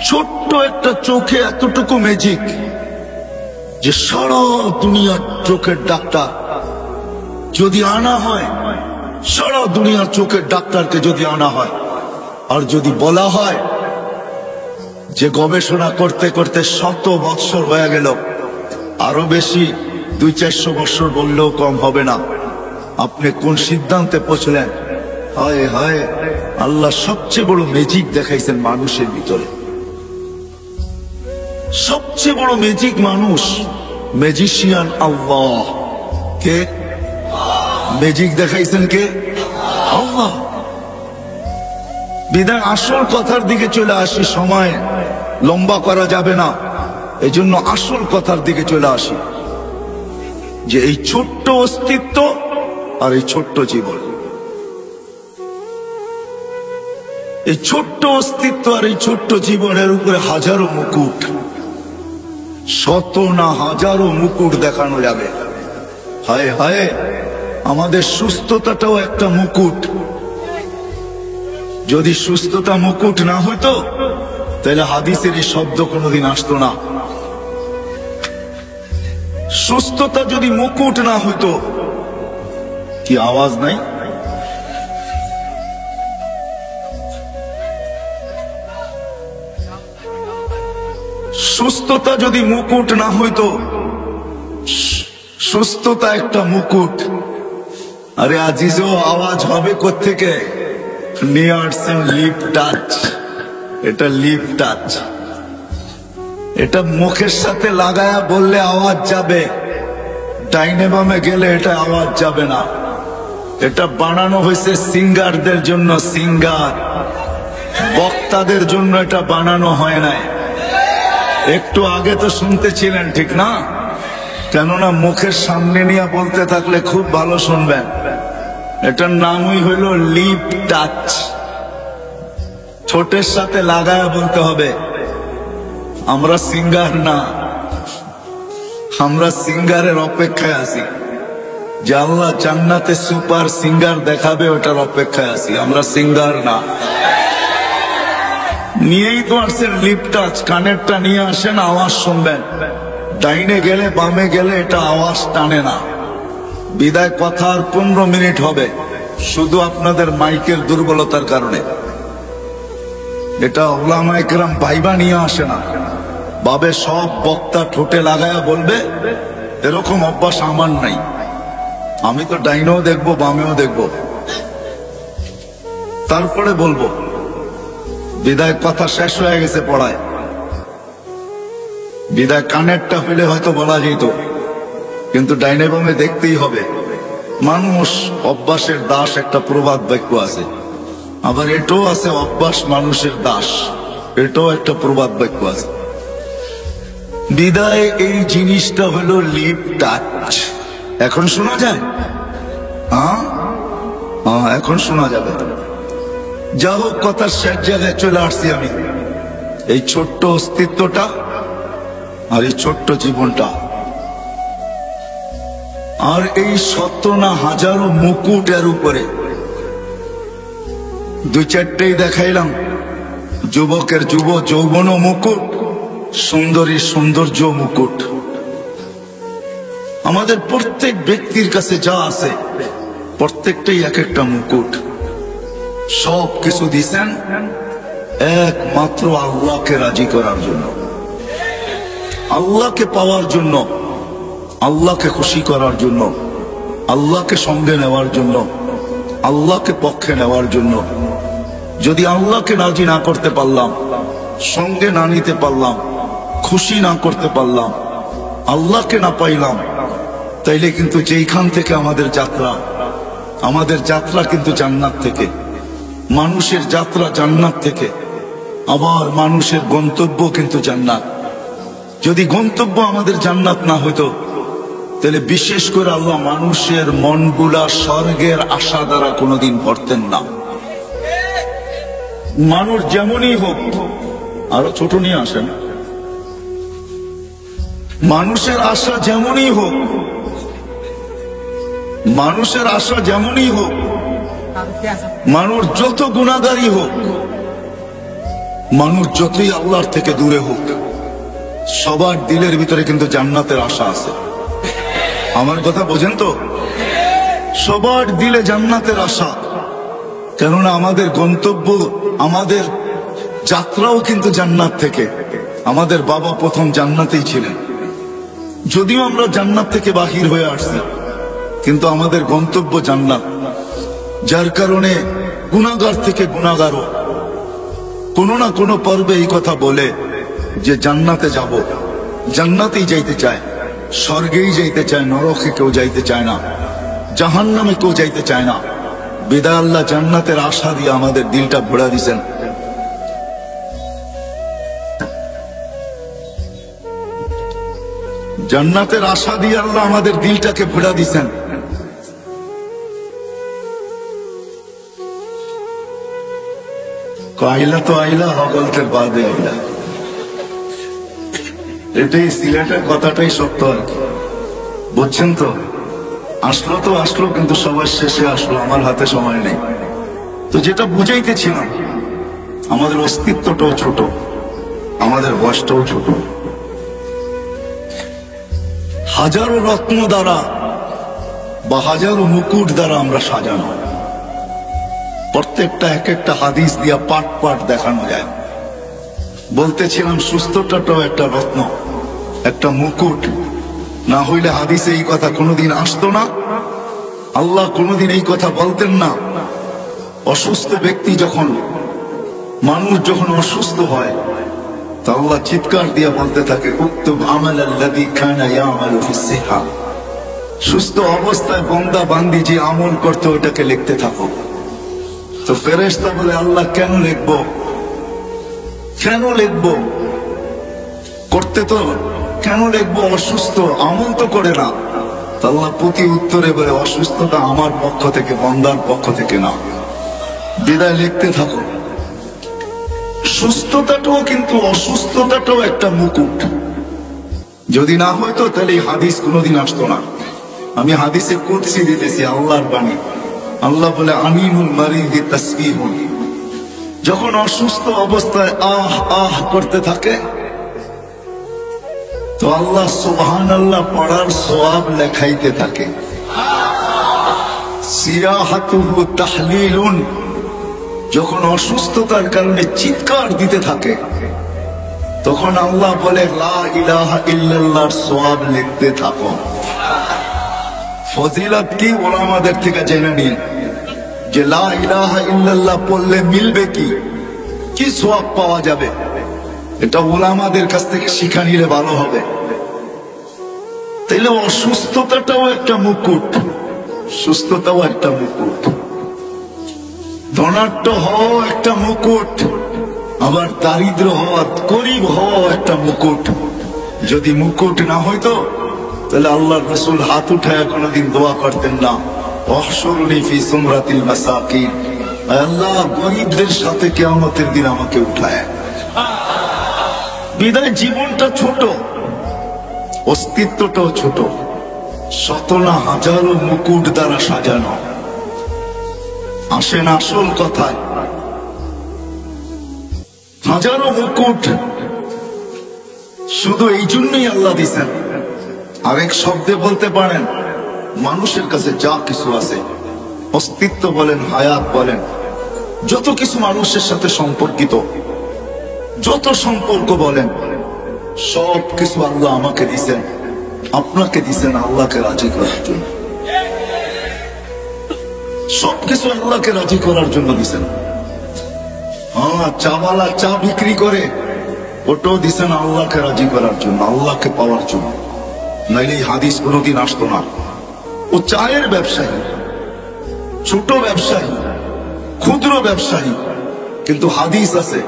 ছোট্ট একটা চোখে এতটুকু ম্যাজিক যে সারা দুনিয়ার চোখের ডাক্তার যদি আনা হয়, সারা দুনিয়ার চোখের ডাক্তারকে যদি আনা হয়, আর যদি বলা হয় যে গবেষণা করতে করতে 100 বৎসর হয়ে গেল, আরো বেশি 200-400 বৎসর বললেও কম হবে না, আপনি কোন সিদ্ধান্তে পৌঁছলেন? হায় হায়, আল্লাহ সবচেয়ে বড় ম্যাজিক দেখাইছেন মানুষের ভিতরে। সবচেয়ে বড় ম্যাজিক মানুষ, ম্যাজিশিয়ান আল্লাহ। কে ম্যাজিক দেখাইছেন? কে? আল্লাহ। বিধান আসল কথার দিকে চলে আসি, সময় লম্বা করা যাবে না, এজন্য আসল কথার দিকে চলে আসি যে এই ছোট্ট অস্তিত্ব আর এই ছোট্ট জীবন, এই ছোট্ট অস্তিত্ব আর এই ছোট্ট জীবনের উপরে হাজারো মুকুট, শত না হাজারো মুকুট দেখানো যাবে। হায় হায়, আমাদের সুস্থতাটাও একটা মুকুট। যদি সুস্থতা মুকুট না হইতো তাহলে হাদিসের এই শব্দ কোনোদিন আসতো না। সুস্থতা যদি মুকুট না হইতো, কি আওয়াজ নাই? সুস্থতা যদি মুকুট না হইতো, সুস্থতা একটা মুকুট। আরে আজিজও আওয়াজ হবে কোত্থেকে? নিয়ে আসছেন লিপ টাচ। এটা লিপ টাচ, এটা মুখের সাথে লাগায়া বললে আওয়াজ যাবে, ডাইনে বামে গেলে এটা আওয়াজ যাবে না। এটা বানানো হয়েছে সিঙ্গারদের জন্য, সিঙ্গার, বক্তাদের জন্য এটা বানানো হয় নাই। একটু আগে তো শুনতেছিলেন, ঠিক না? কেননা মুখের সামনে নিয়ে বলতে থাকলে খুব ভালো শুনবেন। এটার নামই হইল লিপ টাচ। ঠোঁটের সাথে লাগায়া বলতে হবে। আমরা সিঙ্গার না, আমরা সিঙ্গারের অপেক্ষায় আছি। যে আল্লাহ জান্নাতে সুপার সিঙ্গার দেখাবে, ওটার অপেক্ষায় আছি। আমরা সিঙ্গার না। নিয়েই তো আসছেন লিপ টাচ। কানেরটা নিয়ে আসেন, আওয়াজ শুনবেন। ডাইনে গেলে বামে গেলে এটা আওয়াজ টানে না। বিদায় কথা আর 15 মিনিট হবে, শুধু আপনাদের মাইকের দুর্বলতার কারণে। এটা ওলামায়ে কেরাম ভাইবা নিয়ে আসে না, ভাবে সব বক্তা ঠোঁটে লাগায়া বলবে, এরকম অভ্যাস আমার নাই। আমি তো ডাইনেও দেখবো, বামেও দেখবো, তারপরে বলবো। বিদায় কথা শেষ হয়ে গেছে পড়ায়। বিদায় কানেরটা হইলে হয়তো বলা যেত, কিন্তু ডাইনে বামে দেখতেই হবে। মানুষ অভ্যাসের দাস, একটা প্রবাদ বাক্য আছে। আবার এটাও আছে, অভ্যাস মানুষের দাস, এটাও একটা প্রবাদ বাক্য আছে। বিদায় এই জিনিসটা হলো লিপ টাচ। এখন শোনা যায়? হ্যাঁ, এখন শোনা যাবে। যা হোক, কথার শেষ জায়গায় চলে আসছি আমি। এই ছোট্ট অস্তিত্বটা আর এই ছোট্ট জীবনটা, আর এই শত না হাজারো মুকুট এর উপরে, 2-4টেই দেখাইলাম। যুবকের যৌবন মুকুট, সুন্দরীর সৌন্দর্য মুকুট। আমাদের প্রত্যেক ব্যক্তির কাছে যা আছে, প্রত্যেকটাই এক একটা মুকুট। সব কিছু দিছেন একমাত্র আল্লাহকে রাজি করার জন্য, আল্লাহকে পাওয়ার জন্য, আল্লাহকে খুশি করার জন্য, আল্লাহকে সঙ্গে নেওয়ার জন্য, আল্লাহকে পক্ষে নেওয়ার জন্য। যদি আল্লাহকে রাজি না করতে পারলাম, সঙ্গে না নিতে পারলাম, খুশি না করতে পারলাম, আল্লাহকে না পাইলাম, তাইলে কিন্তু যেইখান থেকে আমাদের যাত্রা কিন্তু জান্নাত থেকে। মানুষের যাত্রা জান্নাত থেকে, আবার মানুষের গন্তব্য কিন্তু জান্নাত। যদি গন্তব্য আমাদের জান্নাত না হইতো, তাহলে বিশেষ করে আল্লাহ মানুষের মনগুলা স্বর্গের আশা দ্বারা কোনোদিন ভরতেন না। মানুষ যেমনই হোক, আরো ছোট নিয়ে আসেন, মানুষের আশা যেমনই হোক, মানুষের আশা যেমনই হোক, মানুষ যত গুনাহগারই হোক, মানুষ যতই আল্লাহর থেকে দূরে হোক, সবার দিলের ভিতরে কিন্তু জান্নাতের আশা আছে। আমার কথা বোঝেন তো? সবার দিলে জান্নাতের আশা। কেননা আমাদের গন্তব্য, আমাদের যাত্রাও কিন্তু জান্নাত থেকে। আমাদের বাবা প্রথম জান্নাতেই ছিলেন, যদিও আমরা জান্নাত থেকে বাহির হয়ে আসছি, কিন্তু আমাদের গন্তব্য জান্নাত। যার কারণে গুনাহগার থেকে গুনাহগারও কোনো না কোনো পর্বে এই কথা বলে যে জান্নাতে যাব, জান্নাতেই যাইতে চায়, স্বর্গেই যাইতে চায়, নরকে কেউ যাইতে চায় না, জাহান্নামে কেউ যাইতে চায় না। বিদায় আল্লাহ জান্নাতের আশা দিয়ে আমাদের দিলটা ভরা দিছেন। জান্নাতের আশা দিয়ে আল্লাহ আমাদের দিলটাকে ভরা দিছেন। আইলা তো আইলা, হগলতের বাদে আইলা, এটাই সিলেটের কথাটাই সত্য আর কি। বুঝছেন তো? আসলো তো আসলো, কিন্তু সবার শেষে আসলো। আমার হাতে সময় নেই। তো যেটা বুঝাইতেছিলাম, আমাদের অস্তিত্বটাও ছোট, আমাদের বয়সটাও ছোট। হাজারো রত্ন দ্বারা বা হাজারো মুকুট দ্বারা আমরা সাজানো। প্রত্যেকটা এক একটা হাদিস দিয়া পাট পাট দেখানো যায়। বলতেছিলাম সুস্থতাটাও একটা রত্ন, একটা মুকুট। না হইলে হাদিসে এই কথা কোনোদিন আসতো না, আল্লাহ কোনোদিন এই কথা বলতেন না। অসুস্থ ব্যক্তি যখন, মানুষ যখন অসুস্থ হয়, তা আল্লাহ চিৎকার দিয়ে বলতে থাকে, উক্তুব আমাল আল্লাযী কানা ইয়ামালু ফিস সিহা। সুস্থ অবস্থায় বান্দা বান্দি যে আমল করতে, ওটাকে লিখতে থাকো। তো ফেরেশতা বলে, আল্লাহ কেন লিখবো, কেন লিখবো, করতে তো কেন লিখবো, অসুস্থ আমল তো করে না। আল্লাহ প্রতি উত্তরে বলে, অসুস্থতা আমার পক্ষ থেকে, বান্দার পক্ষ থেকে না, বিদায় লিখতে থাকো। সুস্থতাটাও কিন্তু, অসুস্থতাটাও একটা মুকুট। যদি না হয়তো তাহলে এই হাদিস কোনোদিন আসতো না। আমি হাদিসে কুদসি দিতেছি, আল্লাহর বাণী। আল্লাহ বলে, আমিনুল মারিদি তাসবিহুন। যখন অসুস্থ অবস্থায় আহ আহ করতে থাকে, তো আল্লাহ সুবহানাল্লাহ পড়ার সওয়াব লেখাইতে থাকে। সিরাহাতুহু তাহলিলুন। যখন অসুস্থতার কারণে চিৎকার দিতে থাকে, তখন আল্লাহ বলে, লা ইলাহা ইল্লাল্লাহর সওয়াব লিখতে থাকো। ফজিলত কি উলামাদের থেকে জেনে নিন, যে লা ইলাহা ইল্লাল্লাহ পড়লে মিলবে কি, কি সওয়াব পাওয়া যাবে, এটা উলামাদের কাছ থেকে শিখা নিলে ভালো হবে। তাইলে অসুস্থতাটাও একটা মুকুট, সুস্থতাও একটা মুকুট। ধনাঢ্য হওয়া একটা মুকুট, আবার দারিদ্র হওয়া, গরিব হওয়া একটা মুকুট। যদি মুকুট না হইতো, তাহলে আল্লাহর রাসূল হাত উঠায় কোনোদিন দোয়া করতেন না, ওয়াহশুরনি ফি সুমরাতিল মাসাকিন। আল্লাহ, গরিবদের সাথে কিয়ামতের দিন আমাকে উঠায়। বিদায় জীবনটা ছোট, অস্তিত্বটাও ছোট, শত না হাজারো মুকুট দ্বারা সাজানো। আসেন আসল কথায়, হাজারো মুকুট শুধু এই জন্যই আল্লাহ দিছেন। আরেক শব্দে বলতে পারেন, মানুষের কাছে যা কিছু আছে, অস্তিত্ব বলেন, হায়াত বলেন, যত কিছু মানুষের সাথে সম্পর্কিত, যত সম্পর্ক বলেন, সব কিছু আল্লাহ আমাকে দিছেন, আপনাকে দিছেন আল্লাহকে রাজি করার জন্য। সবকিছু আল্লাহকে রাজি করার জন্য দিছেন। হ্যাঁ, চাওয়ালা চা বিক্রি করে, ওটাও দিছেন আল্লাহকে রাজি করার জন্য, আল্লাহকে পাওয়ার জন্য। নাইলে এই হাদিস কোনোদিন আসতো না। ও চায়ের ব্যবসায়ী, ছোট ব্যবসায়ী, ক্ষুদ্র ব্যবসায়ী, কিন্তু হাদিস আছে,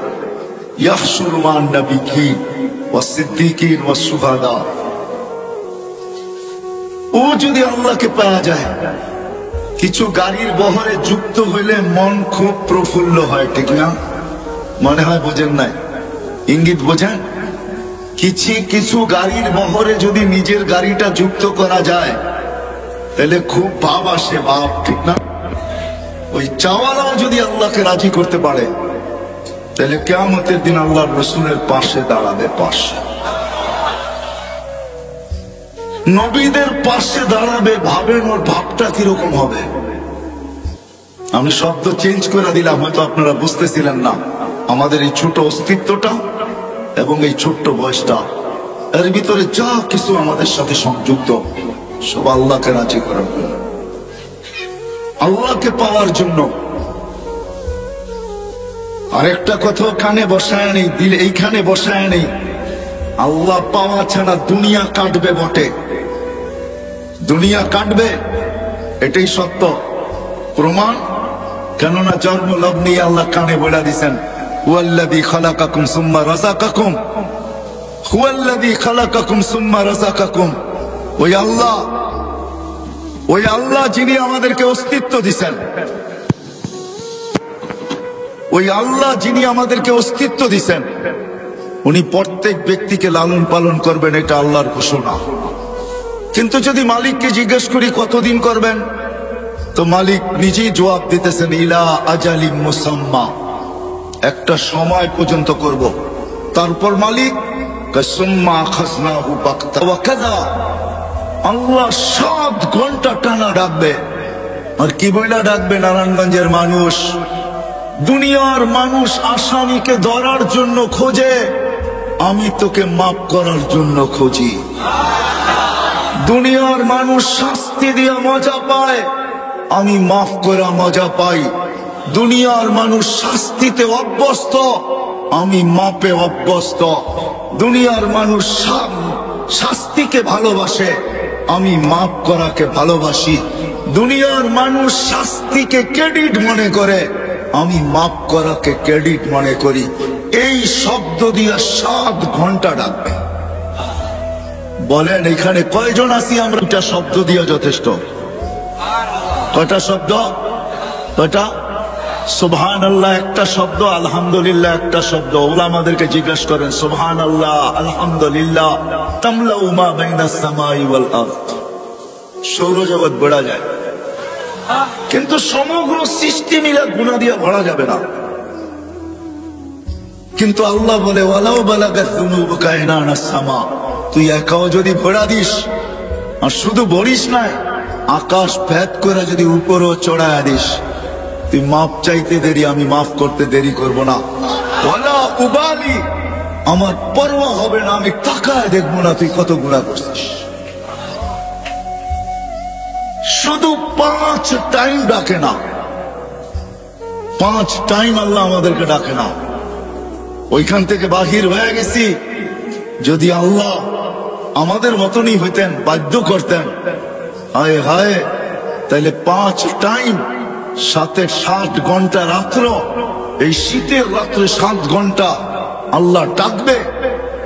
ইয়াহশুরু মান নাবিয়্যিন ওয়াস সিদ্দীকিন ওয়াস শুহাদা। ও যদি আল্লাহকে পাওয়া যায়, কিছু গাড়ির বহরে যুক্ত হইলে মন খুব প্রফুল্ল হয়, ঠিক না? মনে হয় বোঝেন নাই, ইঙ্গিত বোঝেন? কিছু গাড়ির বহরে যদি নিজের গাড়িটা যুক্ত করা যায়, তাহলে খুব ভাব আসে, ভাব, ঠিক না? ওই চাওয়ালাও যদি আল্লাহকে রাজি করতে পারে, তাহলে কিয়ামতের দিন আল্লাহর রাসূলের পাশে দাঁড়াবে। পাশে নবীদের পাশে দাঁড়াবে, ভাবেন ওর ভাবটা কিরকম হবে। আমি শব্দ চেঞ্জ করে দিলাম, হয়তো আপনারা বুঝতেছিলেন না। আমাদের এই ছোট অস্তিত্বটা এবং এই ছোট্ট বয়সটা, এর ভিতরে যা কিছু আমাদের সাথে সংযুক্ত, সব আল্লাহকে রাজি করার জন্য, আল্লাহকে পাওয়ার জন্য। আরেকটা কথা কানে বসায় নেই, দিলে এইখানে বসায় নেই, আল্লাহ পাওয়া ছাড়া দুনিয়া কাটবে বটে, দুনিয়া কাটবে, এটাই সত্য। প্রমাণ, কেননা জন্ম লগ্নে আল্লাহ কানে বলে দিছেন, হুয়াল্লাযী খালাকাকুম সুম্মা রাযাকাকুম, হুয়াল্লাযী খালাকাকুম সুম্মা রাযাকাকুম। ওই আল্লাহ যিনি আমাদেরকে অস্তিত্ব দিছেন, ওই আল্লাহ যিনি আমাদেরকে অস্তিত্ব দিছেন, উনি প্রত্যেক ব্যক্তিকে লালন পালন করবেন, এটা আল্লাহর ঘোষণা। কিন্তু যদি মালিককে জিজ্ঞেস করি কতদিন করবেন, তো মালিক নিজেই জবাব দিতেছেন, ইলা আজালিম মুসাম্মা, একটা সময় পর্যন্ত করব। তারপর মালিক সুম্মা আখাযনাহু বাগতা ওয়া কাযা, আল্লাহ 7 ঘন্টা টানা ডাকবে। আর কি বইলা ডাকবে? নারায়ণগঞ্জের মানুষ, দুনিয়ার মানুষ আসামিকে ধরার জন্য খোঁজে, আমি তোকে মাফ করার জন্য খুঁজি। দুনিয়ার মানুষ শাস্তি দিয়ে মজা পায়, আমি মাফ করা মজা পাই। দুনিয়ার মানুষ শাস্তিতে অভ্যস্ত, আমি মাপে অভ্যস্ত। দুনিয়ার মানুষ শাস্তিকে ভালোবাসে, আমি মাফ করাকে ভালোবাসি। দুনিয়ার মানুষ শাস্তিকে ক্রেডিট মনে করে, আমি মাফ করাকে ক্রেডিট মনে করি। এই শব্দ দিয়ে 7 ঘন্টা ডাকবে। বলেন এখানে কয়জন আছি আমরা? এটা শব্দ দিয়ে যথেষ্ট। কয়টা শব্দ? কয়টা? সুবহানাল্লাহ একটা শব্দ, আলহামদুলিল্লাহ একটা শব্দ। উলামাদেরকে জিজ্ঞেস করেন সুবহানাল্লাহ আলহামদুলিল্লাহ তামলাউ মা বাইনাস সামাই ওয়াল আরদ, সৌরজগৎ ভরা যায়, কিন্তু সমগ্র সৃষ্টি মিলে গুনাহ দিয়ে ভরা যাবে না। কিন্তু আল্লাহ বলে ওয়ালাউ বালাগাত যুনুবুকা ইনানাস সামা, তুই একাও যদি ভরা দিস, আর শুধু ভরিস না, আকাশ ভেদ করে যদি উপরও চড়ায় দিস, তুই মাফ চাইতে দেরি, আমি মাফ করতে দেরি করব না। ওয়ালা উবালি, আমার পরোয়া হবে না, আমি তাকায় দেখবো না তুই কত গুনাহ করছিস। শুধু 5 টাইম ডাকে না, 5 টাইম আল্লাহ আমাদেরকে ডাকে না। ওইখান থেকে বাহির হয়ে গেছি, যদি আল্লাহ আমাদের মতনই হইতেন, বাধ্য করতেন, হায় হায়, তাইলে 5 টাইম, সাথে 7 ঘন্টা রাত্র, এই শীতের রাত্রে 7 ঘন্টা আল্লাহ ডাকবে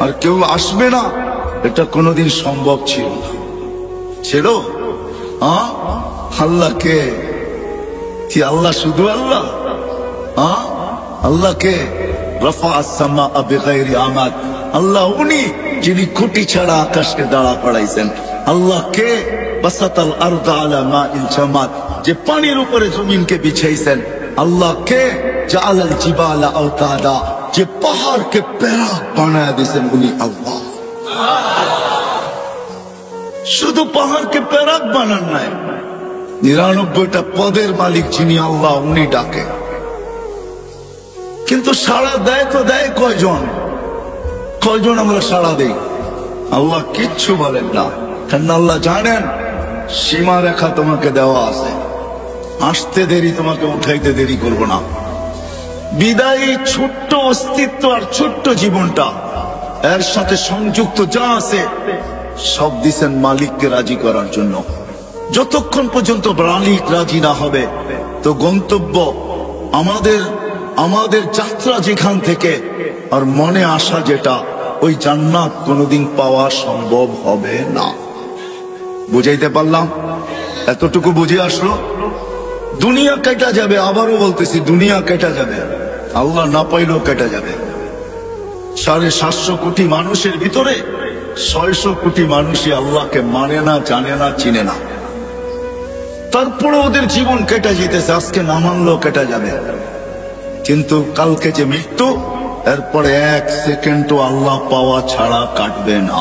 আর কেউ আসবে না, এটা কোনোদিন সম্ভব ছিল না। ছিল? আল্লাহকে কি? আল্লাহ শুধু আল্লাহ? আল্লাহকে রফা আস-সামা বিগাইরি আমাদ, আল্লাহ উনি যিনি খুঁটি ছাড়া আকাশকে দাঁড়া পড়াইছেন। আল্লাহকে বাসাতাল আরদা আলা মাইল জামাদ, যে পানির উপরে জমিনকে বিছাইছেন। আল্লাহকে জাআলাল জিবালা আওতাদা, যে পাহাড়কে প্যারাক বানায় দিয়েছেন, উনি আল্লাহ। শুধু পাহাড়কে প্যারাক বানান নাই, 99টা পদের মালিক যিনি আল্লাহ, উনি ডাকে। কিন্তু সাড়া দেয় তো দেয় কয়জন? কয়জন আমরা সাড়া দেই? আল্লাহ কিচ্ছু বলেন না, কারণ আল্লাহ জানেন সীমা রেখা তোমাকে দেওয়া আছে, আসতে দেরি, তোমাকে উঠাইতে দেরি করব না। বিদায়ী ছোট্ট অস্তিত্ব আর ছোট্ট জীবনটা, এর সাথে সংযুক্ত যা আছে সব দিছেন মালিককে রাজি করার জন্য। যতক্ষণ পর্যন্ত মালিক রাজি না হবে, তো গন্তব্য আমাদের যাত্রা যেখান থেকে আর মনে আসা যেটা, ওই জান্নাত কোনোদিন পাওয়া সম্ভব হবে না। বুঝাইতে পারলাম? এতটুকু বুঝে আসলো? দুনিয়া কেটে যাবে, আবারও বলতেছি দুনিয়া কেটে যাবে, আল্লাহ না পাইলেও কেটে যাবে। 750 কোটি মানুষের ভিতরে 600 কোটি মানুষই আল্লাহকে মানে না, জানে না, চিনে না। তারপরে ওদের জীবন কেটে যেতেছে, আজকে না মানলেও কেটে যাবে। কিন্তু কালকে যে মৃত্যু, এরপরে 1 সেকেন্ডও আল্লাহ পাওয়া ছাড়া কাটবে না।